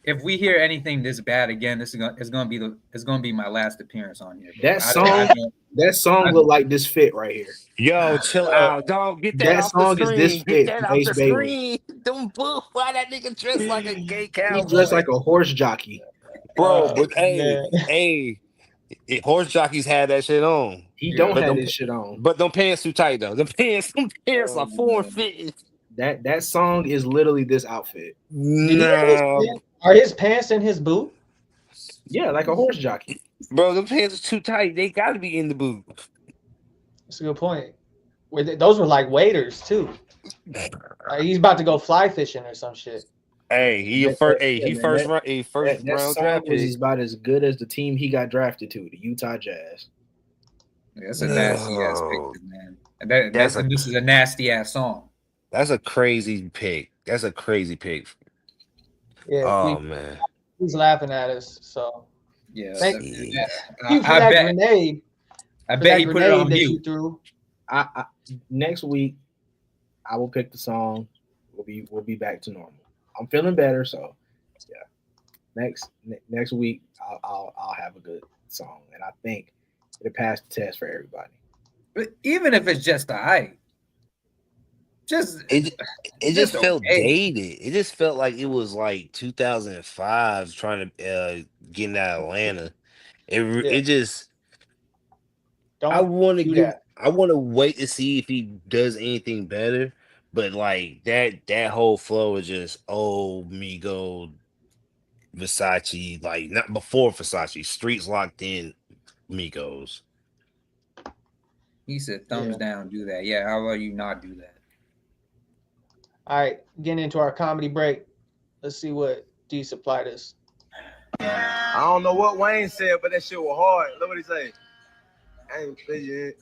If we hear anything this bad again, it's gonna be my last appearance on here. That song look like this fit right here. Yo, chill out, dog. Get that off song the screen. is this Get fit. that off the screen. Don't boo. Why that nigga dressed like a gay cowboy? He dressed like a horse jockey, bro. But hey, horse jockeys had that shit on. He don't have this shit on. But them pants too tight though. Them pants are form fitting. That song is literally this outfit. No. Are his pants in his boot? Yeah, like a horse jockey. Bro, them pants are too tight. They gotta be in the boot. That's a good point. Those were like waders too. Like he's about to go fly fishing or some shit. Hey, first round draft pick. Is about as good as the team he got drafted to, the Utah Jazz. That's a nasty ass pick, man. This is a nasty ass song. That's a crazy pick. Yeah. Man. He's laughing at us. So yeah. Thank you for that grenade. I bet he put it on mute. I next week I will pick the song. We'll be back to normal. I'm feeling better, so Next week I'll have a good song, and I think it'll pass the test for everybody. But even if it's just it just felt dated. It just felt like it was like 2005 trying to get in Atlanta. It just. I want to wait to see if he does anything better. But like that whole flow is just Migo, Versace, like not before Versace, Streets Locked In, Migos. He said thumbs down, do that. Yeah, how about you not do that? All right, getting into our comedy break. Let's see what D supplied us. I don't know what Wayne said, but that shit was hard. Look what he say. Thank you.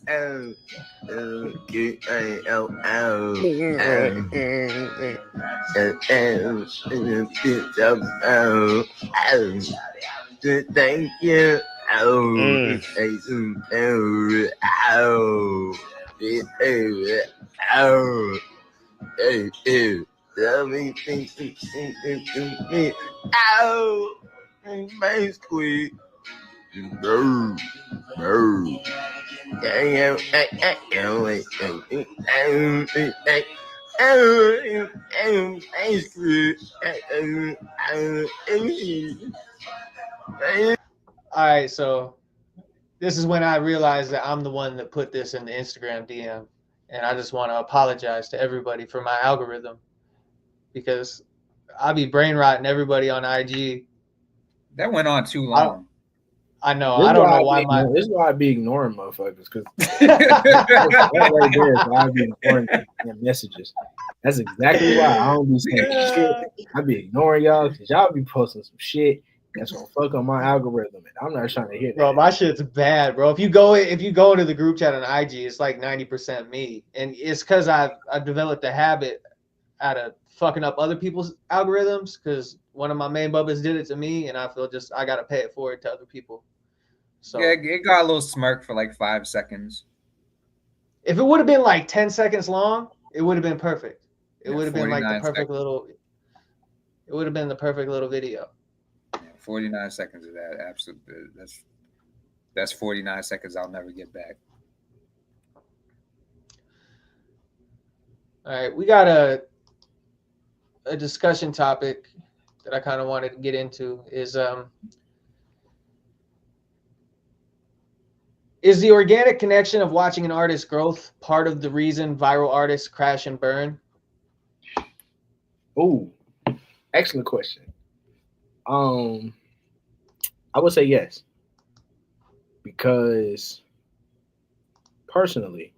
Main squeeze. All right, so this is when I realized that I'm the one that put this in the Instagram DM, and I just want to apologize to everybody for my algorithm, because I be brain rotting everybody on IG. That went on too long. I know. I don't know why this is why I be ignoring motherfuckers, because that right there is why I be ignoring their messages. That's exactly why I don't be saying shit. I be ignoring y'all because y'all be posting some shit that's gonna fuck up my algorithm, and I'm not trying to hear that. Bro, my shit's bad, bro. If you go into the group chat on IG, it's like 90% me, and it's because I developed a habit out of fucking up other people's algorithms, because one of my main bubbas did it to me, and I feel I gotta pay it forward to other people. So yeah, it got a little smirk for like 5 seconds. If it would have been like 10 seconds long, it would have been perfect. It would have been like the perfect little. It would have been the perfect little video. 49 seconds of that, absolutely. That's 49 seconds I'll never get back. All right, we got a discussion topic that I kind of wanted to get into is the organic connection of watching an artist's growth part of the reason viral artists crash and burn? Oh, excellent question. I would say yes, because personally,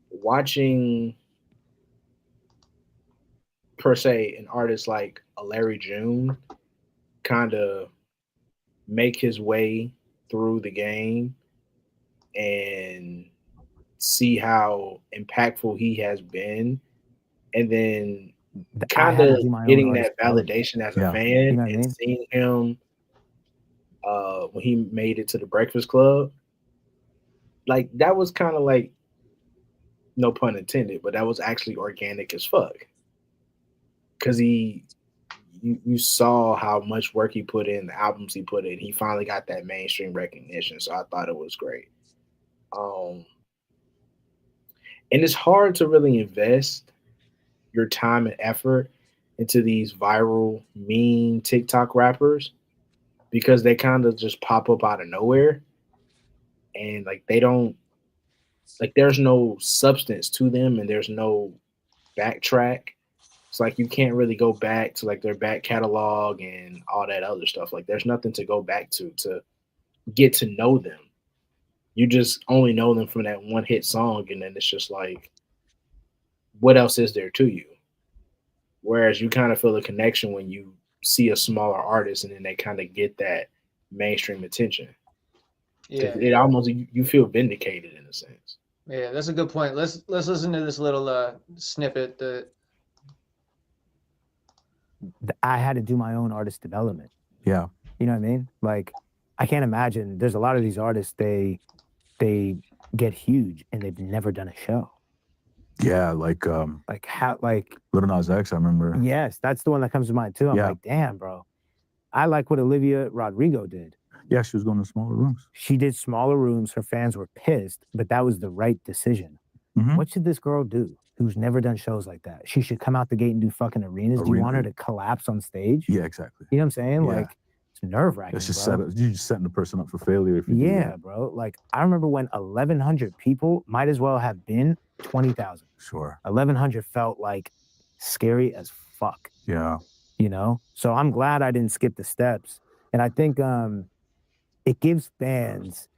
watching per se an artist like a Larry June kind of make his way through the game and see how impactful he has been, and then kind of getting that validation as a fan, and seeing him when he made it to the Breakfast Club, like that was kind of like, no pun intended, but that was actually organic as fuck, because you saw how much work he put in, the albums he put in. He finally got that mainstream recognition, so I thought it was great. And it's hard to really invest your time and effort into these viral meme TikTok rappers, because they kind of just pop up out of nowhere, and like they don't, like there's no substance to them, and there's no backtrack. It's like you can't really go back to like their back catalog and all that other stuff. Like there's nothing to go back to get to know them. You just only know them from that one hit song, and then it's just like, what else is there to you? Whereas you kind of feel a connection when you see a smaller artist, and then they kind of get that mainstream attention. Yeah, it almost, you feel vindicated in a sense. Yeah, that's a good point. Let's listen to this little snippet that I had to do my own artist development. Yeah, you know what I mean? Like, I can't imagine. There's a lot of these artists, they get huge and they've never done a show. Yeah, like Lil Nas X, I remember. Yes, that's the one that comes to mind too. I'm like, damn, bro. I like what Olivia Rodrigo did. Yeah, she was going to smaller rooms. She did smaller rooms. Her fans were pissed, but that was the right decision. Mhm. What should this girl do who's never done shows like that? She should come out the gate and do fucking arenas. Do you want her to collapse on stage? Yeah, exactly. You know what I'm saying? Yeah. Like, it's nerve-wracking, It's just bro. you're just setting the person up for failure. If you do Yeah, that. bro. Like, I remember when 1,100 people might as well have been 20,000. Sure. 1,100 felt like scary as fuck. Yeah. You know? So I'm glad I didn't skip the steps. And I think it gives fans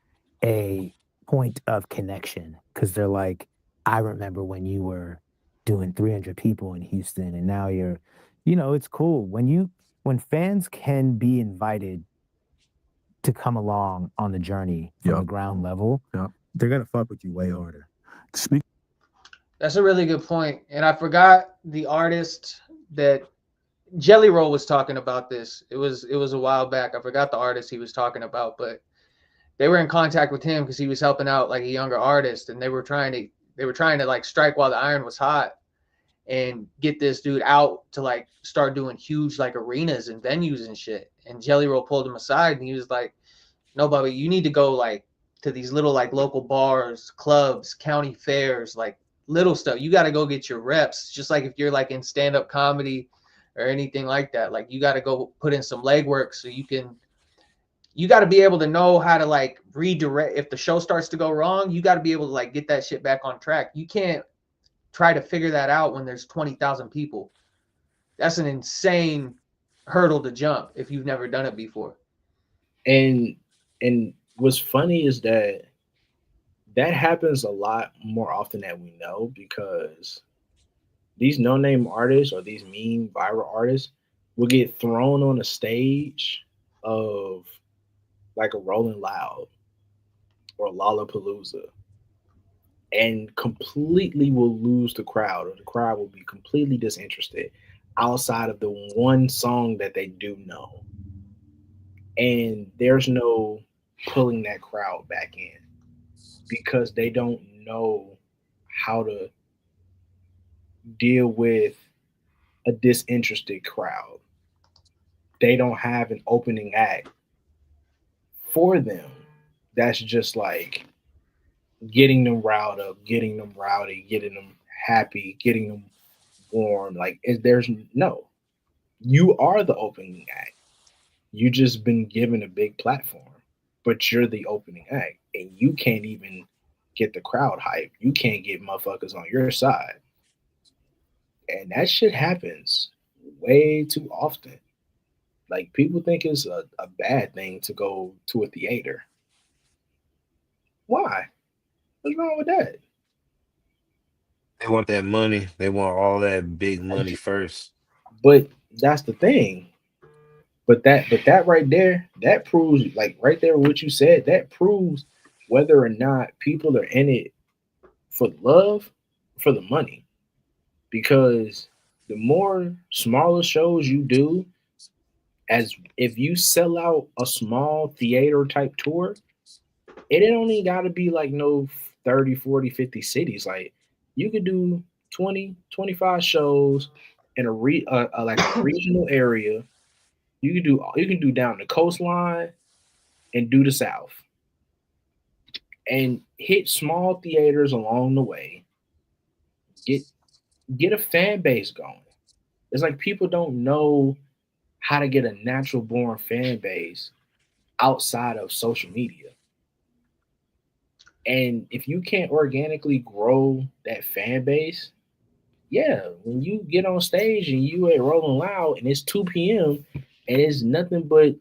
a point of connection because they're like, I remember when you were doing 300 people in Houston and now you're, you know, it's cool. When fans can be invited to come along on the journey from the ground level, they're going to fuck with you way harder. That's a really good point. And I forgot the artist that Jelly Roll was talking about this. It was a while back. I forgot the artist he was talking about, but they were in contact with him because he was helping out like a younger artist, and they were trying to like strike while the iron was hot and get this dude out to like start doing huge like arenas and venues and shit. And Jelly Roll pulled him aside and he was like, "No, Bobby, you need to go like to these little like local bars, clubs, county fairs, like little stuff. You got to go get your reps. Just like if you're like in stand-up comedy or anything like that, like you got to go put in some legwork so you got to be able to know how to like redirect. If the show starts to go wrong, you got to be able to like get that shit back on track. You can't try to figure that out when there's 20,000 people. That's an insane hurdle to jump if you've never done it before." And what's funny is that happens a lot more often than we know, because these no-name artists or these meme viral artists will get thrown on a stage of like a Rolling Loud or Lollapalooza and completely will lose the crowd, or the crowd will be completely disinterested outside of the one song that they do know. And there's no pulling that crowd back in because they don't know how to deal with a disinterested crowd. They don't have an opening act for them that's just like getting them riled up, getting them rowdy, getting them happy, getting them warm. Like, there's no, you are the opening act. You just been given a big platform, but you're the opening act, and you can't even get the crowd hype. You can't get motherfuckers on your side. And that shit happens way too often. Like, people think it's a bad thing to go to a theater. Why? What's wrong with that? They want that money. They want all that big money first. But that's the thing. But that right there, that proves, like right there, what you said, that proves whether or not people are in it for love, for the money. Because the more smaller shows you do, as if you sell out a small theater type tour, it only got to be like no 30, 40, 50 cities. Like, you could do 20, 25 shows in a regional area. You can do down the coastline and do the South and hit small theaters along the way. Get a fan base going. It's like people don't know how to get a natural born fan base outside of social media. And if you can't organically grow that fan base, yeah, when you get on stage and you at Rolling Loud and it's 2 p.m. and it's nothing but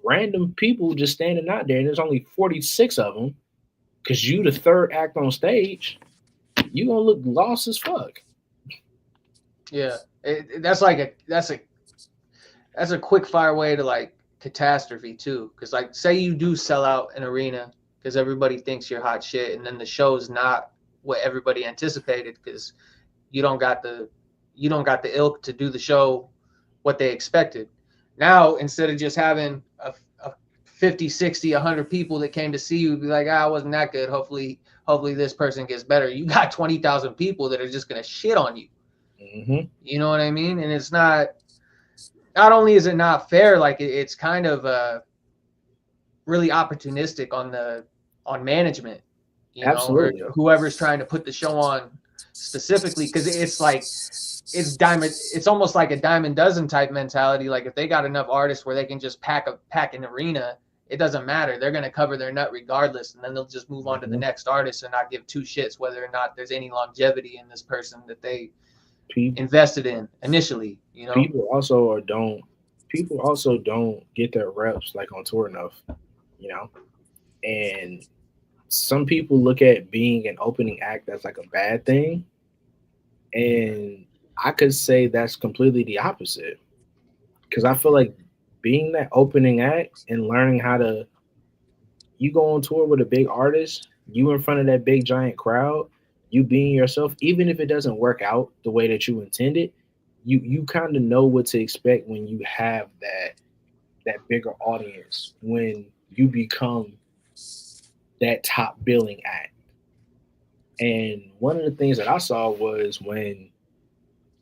random people just standing out there and there's only 46 of them because you the third act on stage, you gonna look lost as fuck. Yeah, that's a quick fire way to like catastrophe too. Because like, say you do sell out an arena because everybody thinks you're hot shit, and then the show's not what everybody anticipated because you don't got the ilk to do the show what they expected. Now, instead of just having a 50, 60, 100 people that came to see you, be like, I wasn't that good. Hopefully this person gets better. You got 20,000 people that are just going to shit on you. Mm-hmm. You know what I mean? And it's not, not only is it not fair, like it's kind of really opportunistic on management, you Absolutely. know, or whoever's trying to put the show on specifically, because it's like it's almost like a dime a dozen type mentality. Like if they got enough artists where they can just pack an arena, it doesn't matter. They're going to cover their nut regardless, and then they'll just move on to the next artist and not give two shits whether or not there's any longevity in this person that they invested in initially. You know, people also don't get their reps like on tour enough, you know, and some people look at being an opening act as like a bad thing, and I could say that's completely the opposite, because I feel like being that opening act and learning how to, you go on tour with a big artist, you in front of that big giant crowd, you being yourself, even if it doesn't work out the way that you intended, you kind of know what to expect when you have that bigger audience, when you become that top billing act. And one of the things that I saw was when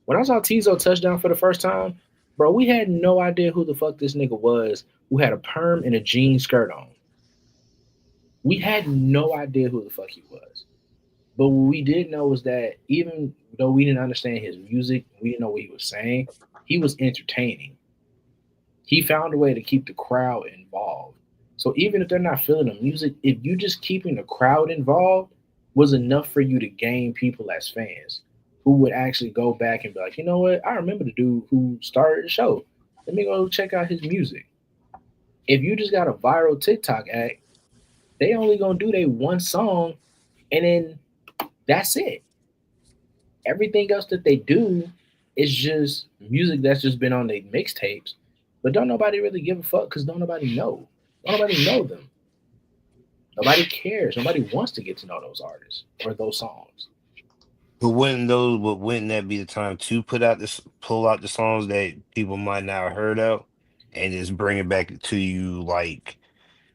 I saw Tizo touchdown for the first time, bro, we had no idea who the fuck this nigga was who had a perm and a jean skirt on. We had no idea who the fuck he was. But what we did know was that even though we didn't understand his music, we didn't know what he was saying, he was entertaining. He found a way to keep the crowd involved. So even if they're not feeling the music, if you just keeping the crowd involved was enough for you to gain people as fans who would actually go back and be like, you know what? I remember the dude who started the show. Let me go check out his music. If you just got a viral TikTok act, they only gonna do their one song and then that's it. Everything else that they do is just music that's just been on their mixtapes, but don't nobody really give a fuck because don't nobody know. Don't nobody know them. Nobody cares. Nobody wants to get to know those artists or those songs. But wouldn't that be the time to pull out the songs that people might not have heard of and just bring it back to you like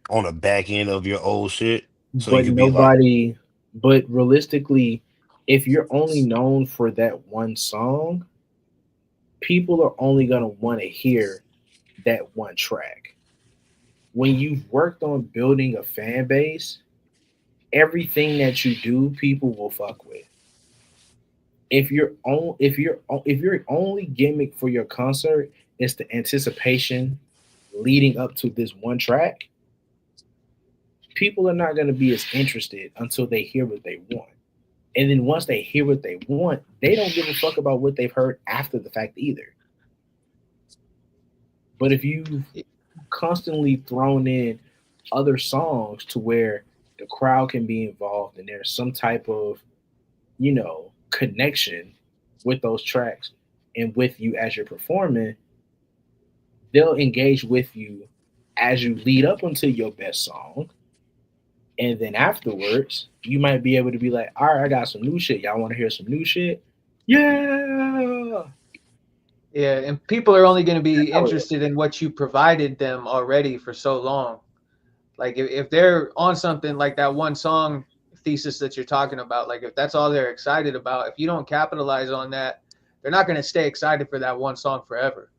on the back end of your old shit? So But you could nobody, but realistically, if you're only known for that one song, people are only gonna want to hear that one track. When you've worked on building a fan base, everything that you do, people will fuck with. If your only gimmick for your concert is the anticipation leading up to this one track, people are not going to be as interested until they hear what they want. And then once they hear what they want, they don't give a fuck about what they've heard after the fact either. But if you've constantly thrown in other songs to where the crowd can be involved and there's some type of, you know, connection with those tracks and with you as you're performing, they'll engage with you as you lead up until your best song. And then afterwards, you might be able to be like, all right, I got some new shit. Y'all want to hear some new shit? Yeah. Yeah, and people are only going to be interested in what you provided them already for so long. Like if they're on something like that one song thesis that you're talking about, like if that's all they're excited about, if you don't capitalize on that, they're not going to stay excited for that one song forever.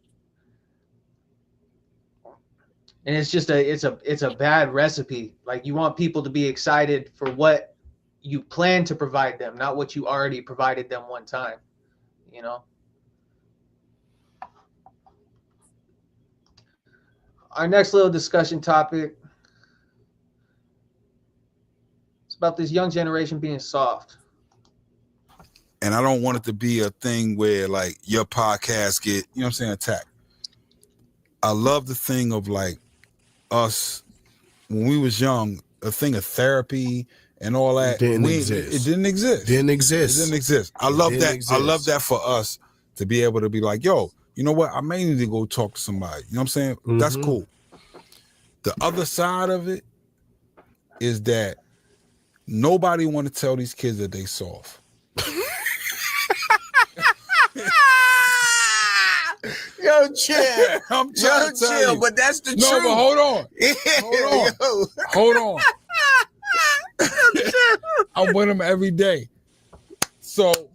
And it's just it's a bad recipe. Like you want people to be excited for what you plan to provide them, not what you already provided them one time, you know? Our next little discussion topic is about this young generation being soft. And I don't want it to be a thing where like your podcast get, you know what I'm saying, attacked. I love the thing of like us when we was young, a thing of therapy and all that. It didn't exist. I love that. I love that for us to be able to be like, yo, you know what? I may need to go talk to somebody. You know what I'm saying? Mm-hmm. That's cool. The other side of it is that nobody want to tell these kids that they soft. Yo, chill. I'm trying to tell you. But that's the truth. No, but hold on. I'm with them every day. So,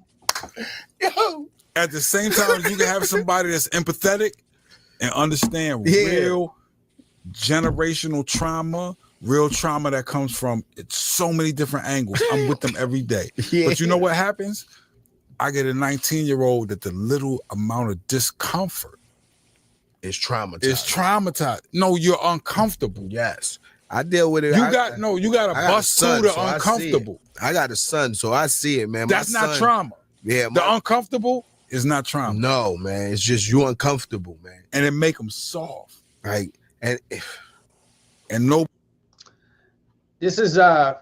at the same time, you can have somebody that's empathetic and understand real generational trauma, real trauma that comes from so many different angles. I'm with them every day. But you know what happens? I get a 19-year-old that the little amount of discomfort is traumatized. It's traumatized. No, you're uncomfortable. Yes. I deal with it. You got a bust through the uncomfortable. I got a son, so I see it, man. That's not trauma. Yeah, the uncomfortable is not trauma. No, man, it's just you uncomfortable, man, and it make them soft. Right, and no. This is like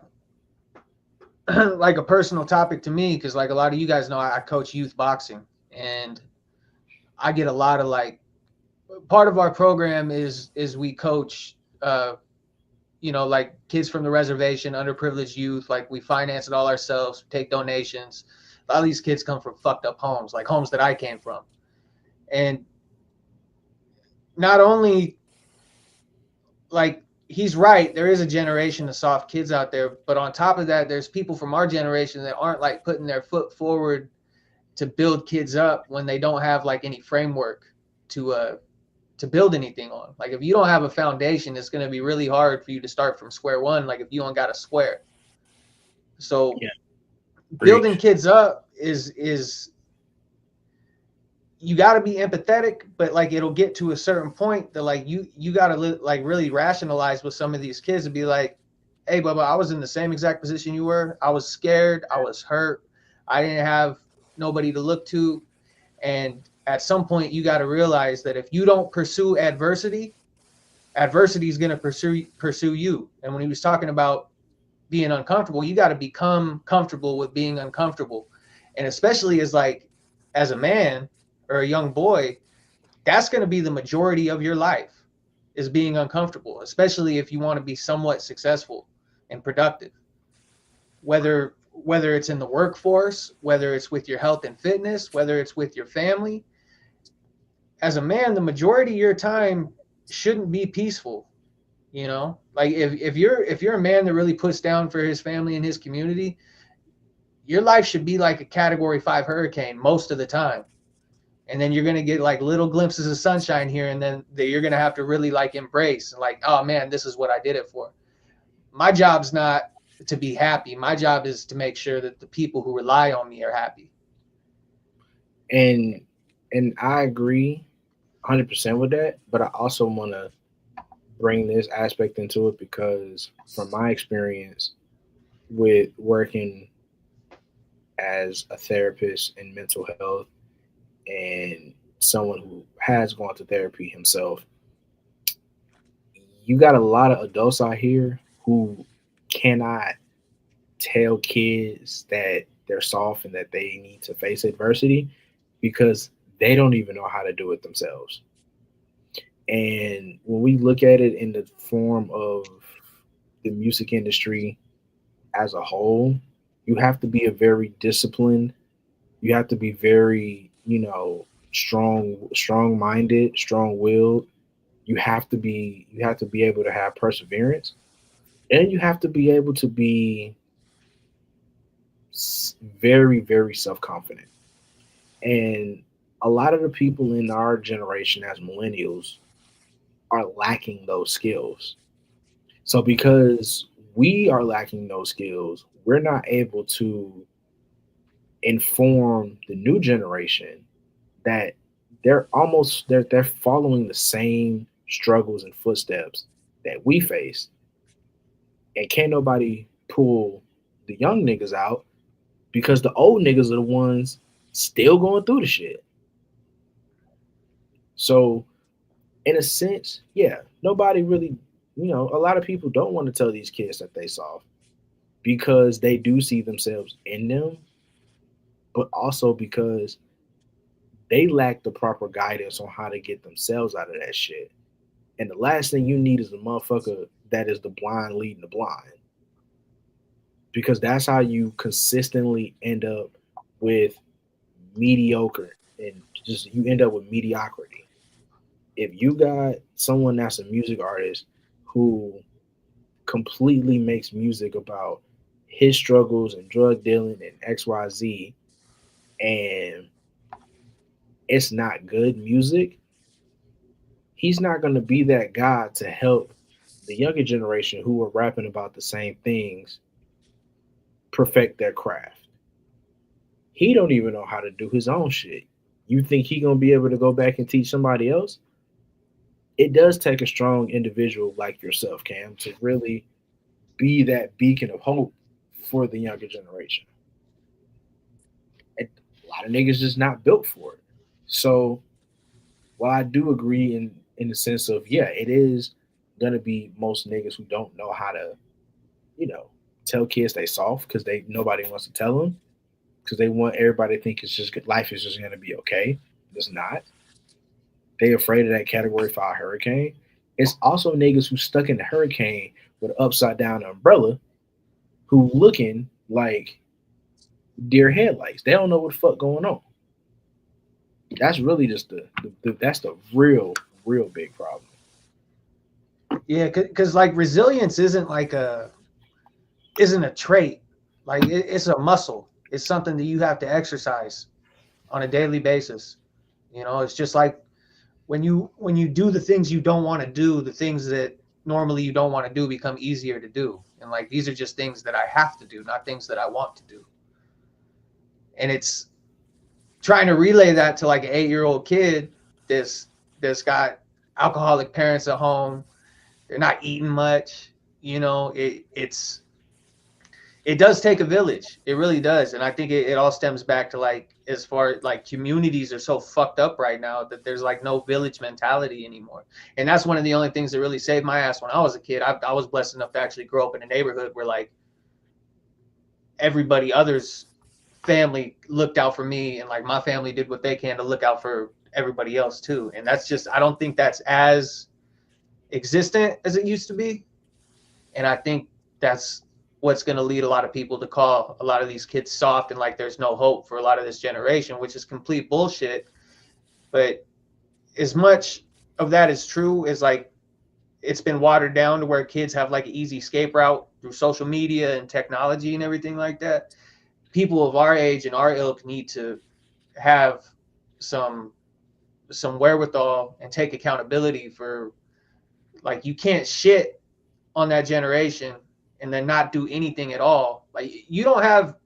a personal topic to me because, like a lot of you guys know, I coach youth boxing, and I get a lot of like. Part of our program is we coach. Like kids from the reservation, underprivileged youth, like we finance it all ourselves, take donations. A lot of these kids come from fucked up homes, like homes that I came from. And not only, like, he's right, there is a generation of soft kids out there, but on top of that, there's people from our generation that aren't like putting their foot forward to build kids up when they don't have like any framework to build anything on. Like if you don't have a foundation, it's going to be really hard for you to start from square one. Like if you don't got a square. So building kids up is you got to be empathetic, but like it'll get to a certain point that like you got to like really rationalize with some of these kids and be like, hey, Bubba, I was in the same exact position you were. I was scared. I was hurt. I didn't have nobody to look to. And at some point, you got to realize that if you don't pursue adversity, adversity is going to pursue you. And when he was talking about being uncomfortable, you got to become comfortable with being uncomfortable. And especially as a man or a young boy, that's going to be the majority of your life is being uncomfortable, especially if you want to be somewhat successful and productive. Whether it's in the workforce, whether it's with your health and fitness, whether it's with your family. As a man, the majority of your time shouldn't be peaceful, you know? Like if you're a man that really puts down for his family and his community, your life should be like a Category 5 hurricane most of the time. And then you're going to get like little glimpses of sunshine here and then that you're going to have to really like embrace and like, oh man, this is what I did it for. My job's not to be happy. My job is to make sure that the people who rely on me are happy. And I agree 100% with that, but I also want to bring this aspect into it because from my experience with working as a therapist in mental health and someone who has gone to therapy himself, you got a lot of adults out here who cannot tell kids that they're soft and that they need to face adversity because they don't even know how to do it themselves. And when we look at it in the form of the music industry as a whole, you have to be a very disciplined, you have to be very, strong-minded, strong-willed. You have to be able to have perseverance, and you have to be able to be very, very self-confident. And a lot of the people in our generation as millennials are lacking those skills. So because we are lacking those skills, we're not able to inform the new generation that they're following the same struggles and footsteps that we face. And can't nobody pull the young niggas out because the old niggas are the ones still going through the shit. So in a sense, yeah, nobody really, a lot of people don't want to tell these kids that they soft because they do see themselves in them, but also because they lack the proper guidance on how to get themselves out of that shit. And the last thing you need is a motherfucker that is the blind leading the blind. Because that's how you consistently end up with mediocre and just you end up with mediocrity. If you got someone that's a music artist who completely makes music about his struggles and drug dealing and XYZ, and it's not good music, he's not going to be that guy to help the younger generation who are rapping about the same things perfect their craft. He don't even know how to do his own shit. You think he gonna be able to go back and teach somebody else? It does take a strong individual like yourself, Cam, to really be that beacon of hope for the younger generation. And a lot of niggas just not built for it. So while I do agree in the sense of, yeah, it is gonna be most niggas who don't know how to, tell kids they soft because nobody wants to tell them because they want everybody to think it's just life is just gonna be okay. It's not. They afraid of that Category 5 hurricane. It's also niggas who stuck in the hurricane with an upside down umbrella who looking like deer headlights. They don't know what the fuck going on. That's really just that's the real big problem. Yeah, because like resilience isn't a trait. Like it's a muscle. It's something that you have to exercise on a daily basis. It's just like when you do the things you don't want to do, the things that normally you don't want to do become easier to do. And like these are just things that I have to do, not things that I want to do. And it's trying to relay that to like an 8-year-old kid that's got alcoholic parents at home. They're not eating much. It does take a village. It really does. And I think it all stems back to like, as far as like communities are so fucked up right now that there's like no village mentality anymore. And that's one of the only things that really saved my ass when I was a kid. I was blessed enough to actually grow up in a neighborhood where like everybody other's family looked out for me, and like my family did what they can to look out for everybody else too. And that's just, I don't think that's as existent as it used to be. And I think that's what's going to lead a lot of people to call a lot of these kids soft and like there's no hope for a lot of this generation, which is complete bullshit. But as much of that is true as like it's been watered down to where kids have like an easy escape route through social media and technology and everything like that, people of our age and our ilk need to have some wherewithal and take accountability for, like, you can't shit on that generation and then not do anything at all. Like, you don't have,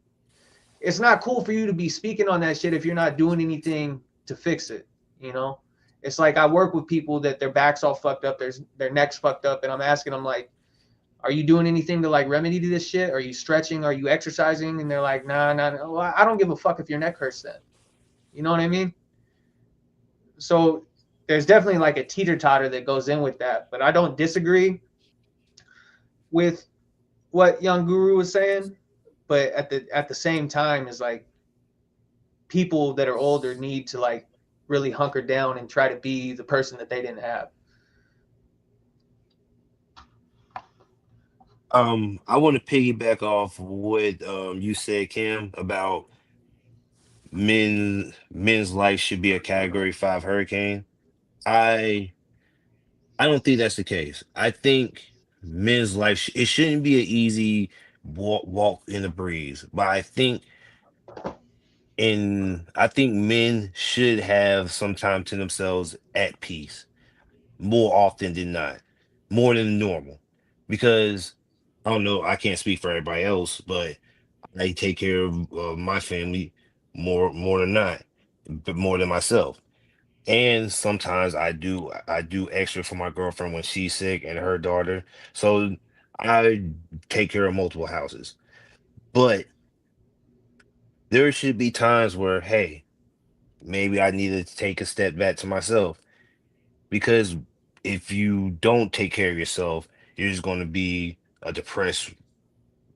it's not cool for you to be speaking on that shit if you're not doing anything to fix it. It's like I work with people that their backs all fucked up, their necks fucked up, and I'm asking them like, are you doing anything to like remedy to this shit? Are you stretching? Are you exercising? And they're like, nah. Well, I don't give a fuck if your neck hurts then. You know what I mean? So there's definitely like a teeter-totter that goes in with that, but I don't disagree with what Young Guru was saying, but at the same time is like people that are older need to like really hunker down and try to be the person that they didn't have. I want to piggyback off what you said, Cam, about men's life should be a Category 5 hurricane. I don't think that's the case. I think men's life it shouldn't be an easy walk in the breeze, but I think men should have some time to themselves at peace more often than not, more than normal, because I don't know, I can't speak for everybody else, but I take care of my family more than not, but more than myself. And sometimes I do extra for my girlfriend when she's sick and her daughter. So I take care of multiple houses. But there should be times where, hey, maybe I need to take a step back to myself, because if you don't take care of yourself, you're just going to be a depressed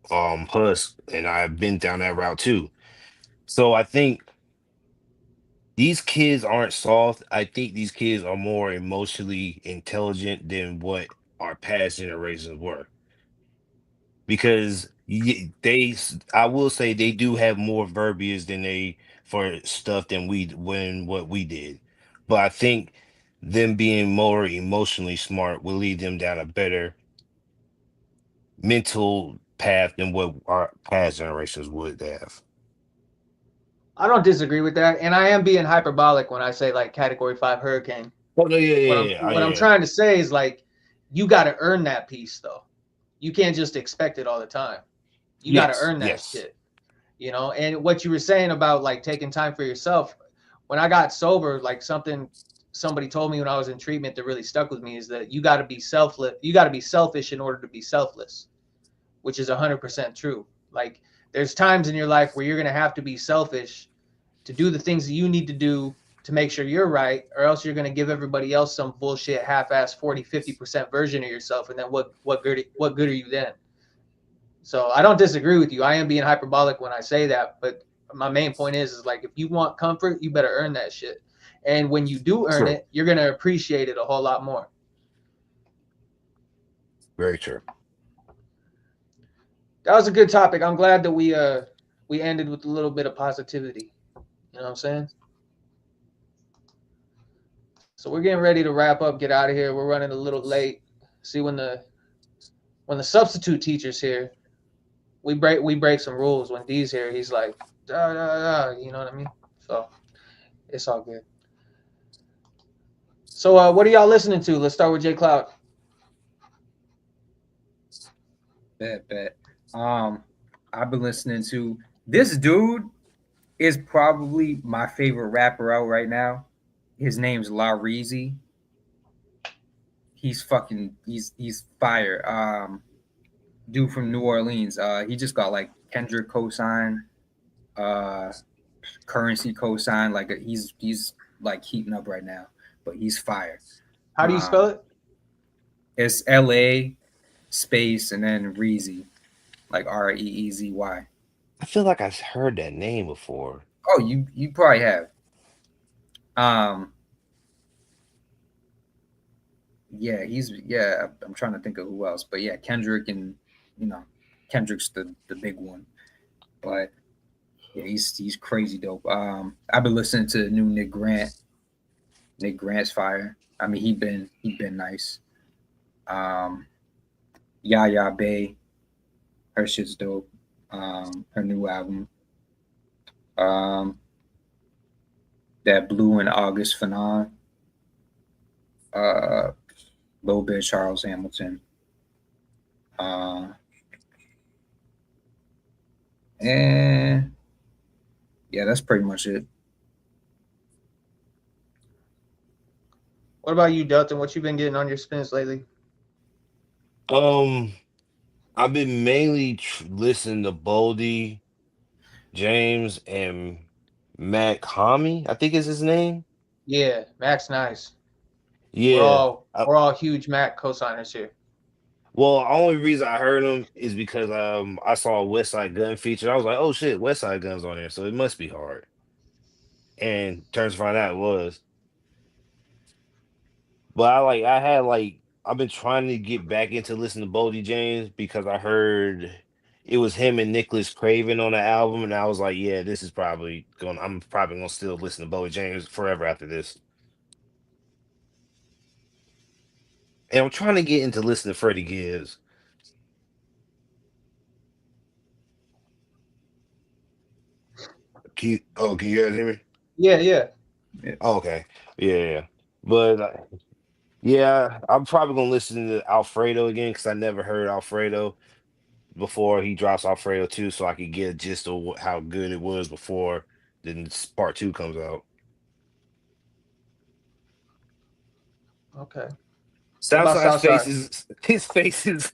husk, and I've been down that route too. So I think these kids aren't soft. I think these kids are more emotionally intelligent than what our past generations were. Because I will say they do have more verbiage than they for stuff than what we did. But I think them being more emotionally smart will lead them down a better mental path than what our past generations would have. I don't disagree with that, and I am being hyperbolic when I say like Category 5 hurricane. Oh no, yeah. What I'm trying to say is like, you got to earn that piece though. You can't just expect it all the time. You got to earn that shit. You know, and what you were saying about like taking time for yourself. When I got sober, like somebody told me when I was in treatment that really stuck with me is that you got to be selfless. You got to be selfish in order to be selfless, which is 100% true. Like there's times in your life where you're going to have to be selfish to do the things that you need to do to make sure you're right, or else you're going to give everybody else some bullshit half-ass 40-50% version of yourself, and then what good are you then? So I don't disagree with you. I am being hyperbolic when I say that, but my main point is like, if you want comfort, you better earn that shit. And when you do earn it, you're going to appreciate it a whole lot more. Very true. That was a good topic. I'm glad that we ended with a little bit of positivity. You know what I'm saying? So we're getting ready to wrap up, get out of here. We're running a little late. See, when the substitute teacher's here, we break some rules. When D's here, he's like, da, da, da, you know what I mean? So it's all good. So what are y'all listening to? Let's start with J Cloud. Bet. I've been listening to this dude is probably my favorite rapper out right now. His name's La Reezy. He's fire. Dude from New Orleans. He just got like Kendrick cosign, Currency cosign. Like he's like heating up right now, but he's fire. How do you spell it? It's LA space and then Reezy, like Reezy. I feel like I've heard that name before. Oh, you probably have. Yeah, I'm trying to think of who else, but yeah, Kendrick, and Kendrick's the big one. But yeah, he's crazy dope. I've been listening to the new Nick Grant. Nick Grant's fire. I mean, he been nice. Yaya Bay, her shit's dope. Her new album. That Blue in August Fanon. Little bit of Charles Hamilton. And yeah, that's pretty much it. What about you, Delton? What you been getting on your spins lately? I've been mainly listening to Boldy, James, and Mac Hami, I think is his name. Yeah, Mac's nice. Yeah. We're all huge Mac cosigners here. Well, the only reason I heard him is because I saw a West Side Gun feature. I was like, oh shit, West Side Gun's on there, so it must be hard. And turns to find out it was. But I've been trying to get back into listening to Boldy James because I heard it was him and Nicholas Craven on the album, and I was like, yeah, I'm probably gonna still listen to Boldy James forever after this. And I'm trying to get into listening to Freddie Gibbs. Can you guys hear me? Yeah. Oh, okay. Yeah. But yeah, I'm probably gonna listen to Alfredo again because I never heard Alfredo before he drops Alfredo 2, so I could get a gist of how good it was before then part 2 comes out. Okay. Southside's his face is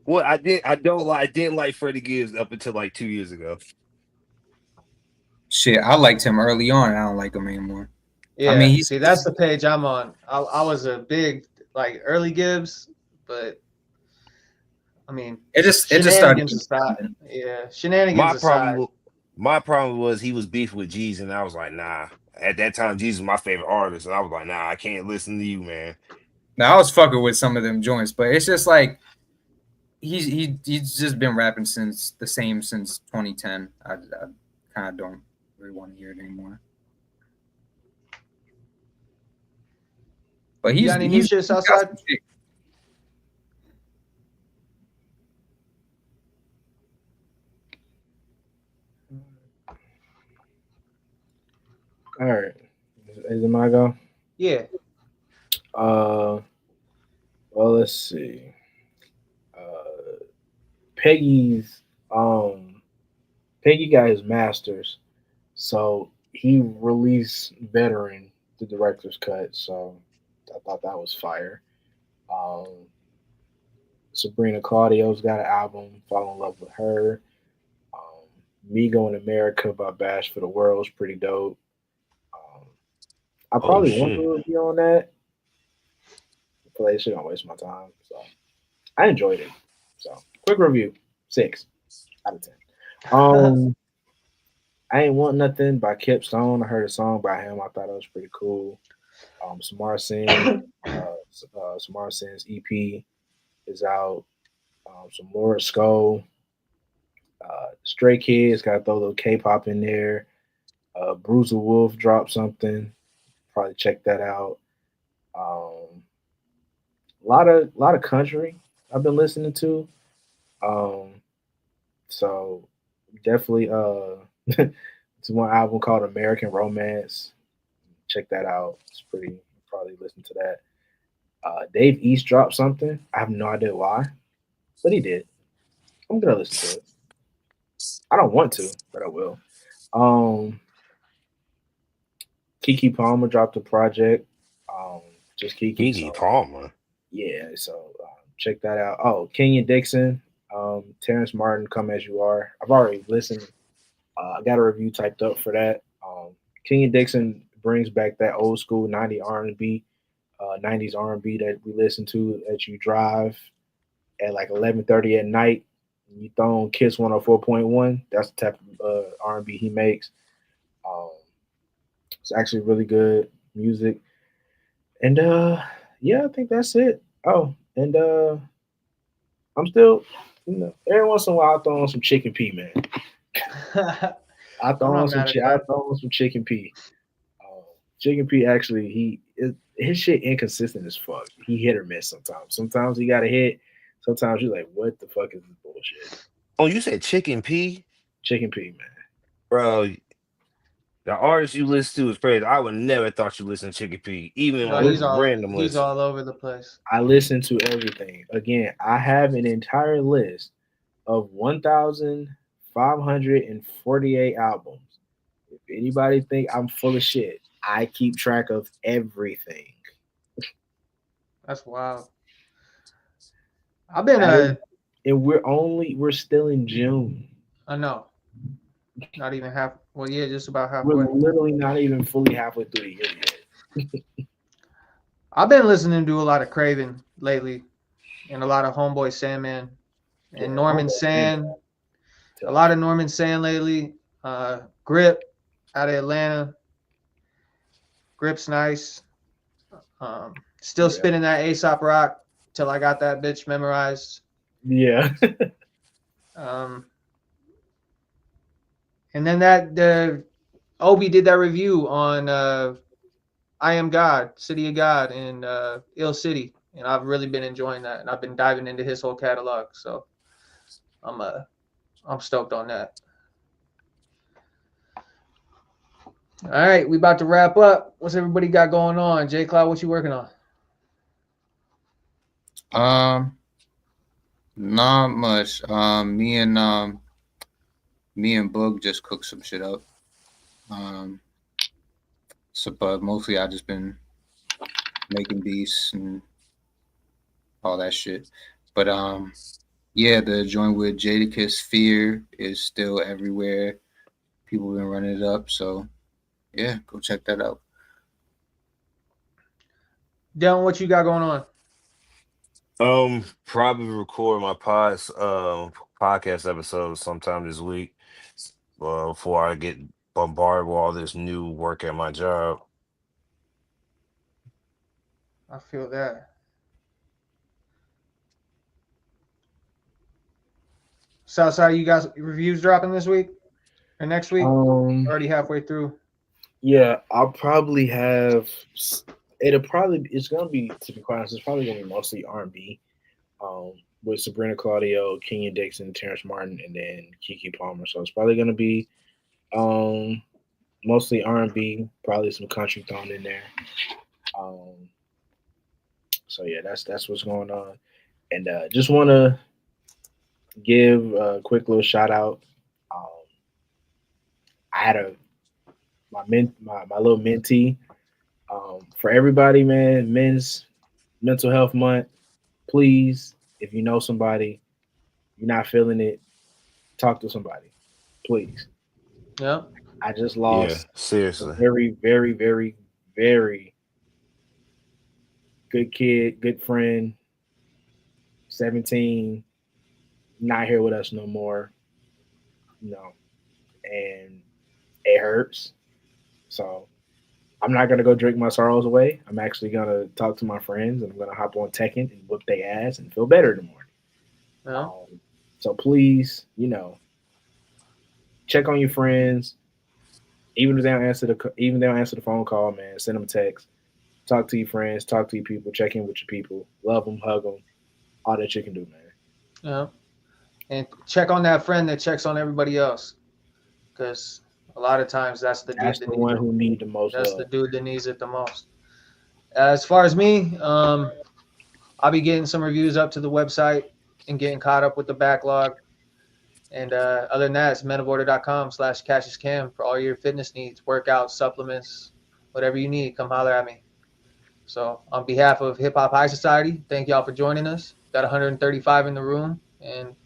well, I didn't like Freddie Gibbs up until like 2 years ago. Shit, I liked him early on. I don't like him anymore. Yeah, I mean, see, that's the page I'm on. I was a big early Gibbs, but I mean, it just started. Aside. Yeah, shenanigans aside. My problem was he was beefing with Jeezy, and I was like, nah. At that time, Jeezy was my favorite artist, and I was like, nah, I can't listen to you, man. Now I was fucking with some of them joints, but it's just like he's just been rapping since 2010. I kind of don't really want to hear it anymore. But he's any new shit outside. All right. Is it my go? Yeah. Well, let's see. Peggy's Peggy got his masters, so he released Veteran, the director's cut. So I thought that was fire. Um, Sabrina Claudio's got an album, Fall in Love with Her. Migo in America by Bash for the World is pretty dope. I Oh probably want shit. to review on that. I feel like it shouldn't waste my time. So I enjoyed it. So quick review, 6 out of 10. I Ain't Want Nothing by Kip Stone. I heard a song by him. I thought it was pretty cool. Samara Sin, Samara Sin's EP is out. Some Laura Skull. Stray Kids, got to throw a little K-pop in there. Bruiser Wolf dropped something. Probably check that out. A lot of country I've been listening to. So definitely it's one album called American Romance. Check that out. It's pretty, probably listen to that. Dave East dropped something. I have no idea why, but he did. I'm gonna listen to it. I don't want to, but I will. Keke Palmer dropped a project. Just Keke. Keke Palmer. Yeah, so check that out. Oh, Kenya Dixon, Terrence Martin, Come As You Are. I've already listened. I got a review typed up for that. Kenya Dixon brings back that old school 90s R&B that we listen to as you drive at like 11:30 at night. You throw on Kiss 104.1. That's the type of R&B he makes. It's actually really good music. And yeah, I think that's it. Oh, and I'm still, every once in a while I throw on some Chicken P, man. I throw on some Chicken P. Chicken P actually, his shit inconsistent as fuck. He hit or miss sometimes. Sometimes he got a hit. Sometimes you're like, what the fuck is this bullshit? Oh, you said Chicken P? Chicken P, man. Bro, the artist you listen to is crazy. I would never thought you listened to Chicken P, even on he's random he's listen. all over the place. I listen to everything. Again, I have an entire list of 1,548 albums. If anybody think I'm full of shit, I keep track of everything. That's wild. I've been and we're still in June. I know. Not even half. Well, yeah, just about halfway. We're literally not even fully halfway through the year yet. I've been listening to a lot of Craven lately, and a lot of Homeboy Sandman and Norman Sand. A lot of Norman Sand lately. Grip out of Atlanta. Grip's nice. Still spinning that Aesop Rock till I got that bitch memorized. Yeah. And then the Obi did that review on I Am God, City of God, and Ill City, and I've really been enjoying that, and I've been diving into his whole catalog, so I'm stoked on that. All right, we about to wrap up. What's everybody got going on? J Cloud, what you working on? Not much. Me and Boog just cooked some shit up. But mostly I just been making beats and all that shit. But yeah, the joint with Jadakiss Fear is still everywhere. People been running it up, so yeah, go check that out. Dylan, what you got going on? Probably record my podcast episode sometime this week before I get bombarded with all this new work at my job. I feel that. Southside, you guys reviews dropping this week or next week? Already halfway through. Yeah, I'll probably have. It's gonna be, to be quite honest, it's probably gonna be mostly R&B. With Sabrina Claudio, Kenya Dixon, Terrence Martin, and then Keke Palmer. So it's probably gonna be mostly R&B, probably some country thrown in there. So yeah, that's what's going on. And just want to give a quick little shout out. I had my little mentee. For everybody, man, Men's Mental Health Month. Please, if you know somebody, you're not feeling it, talk to somebody, please. Yeah. I just lost seriously. a very, very, very, very good kid, good friend, 17, not here with us no more, and it hurts. So I'm not gonna go drink my sorrows away. I'm actually gonna talk to my friends, and I'm gonna hop on Tekken and whip their ass and feel better in the morning. Yeah. So please, check on your friends. Even if they don't answer the phone call, man, send them a text. Talk to your friends, talk to your people, check in with your people, love them, hug them, all that you can do, man. Yeah, and check on that friend that checks on everybody else, because a lot of times that's the one who need the most. That's the dude that needs it the most. As far as me, I'll be getting some reviews up to the website and getting caught up with the backlog. And other than that, it's menoforder.com/CassiusCam for all your fitness needs, workouts, supplements, whatever you need. Come holler at me. So on behalf of Hip Hop High Society, thank y'all for joining us. Got 135 in the room, and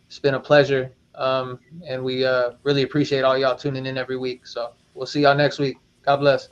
it's been a pleasure. And we really appreciate all y'all tuning in every week. So we'll see y'all next week. God bless.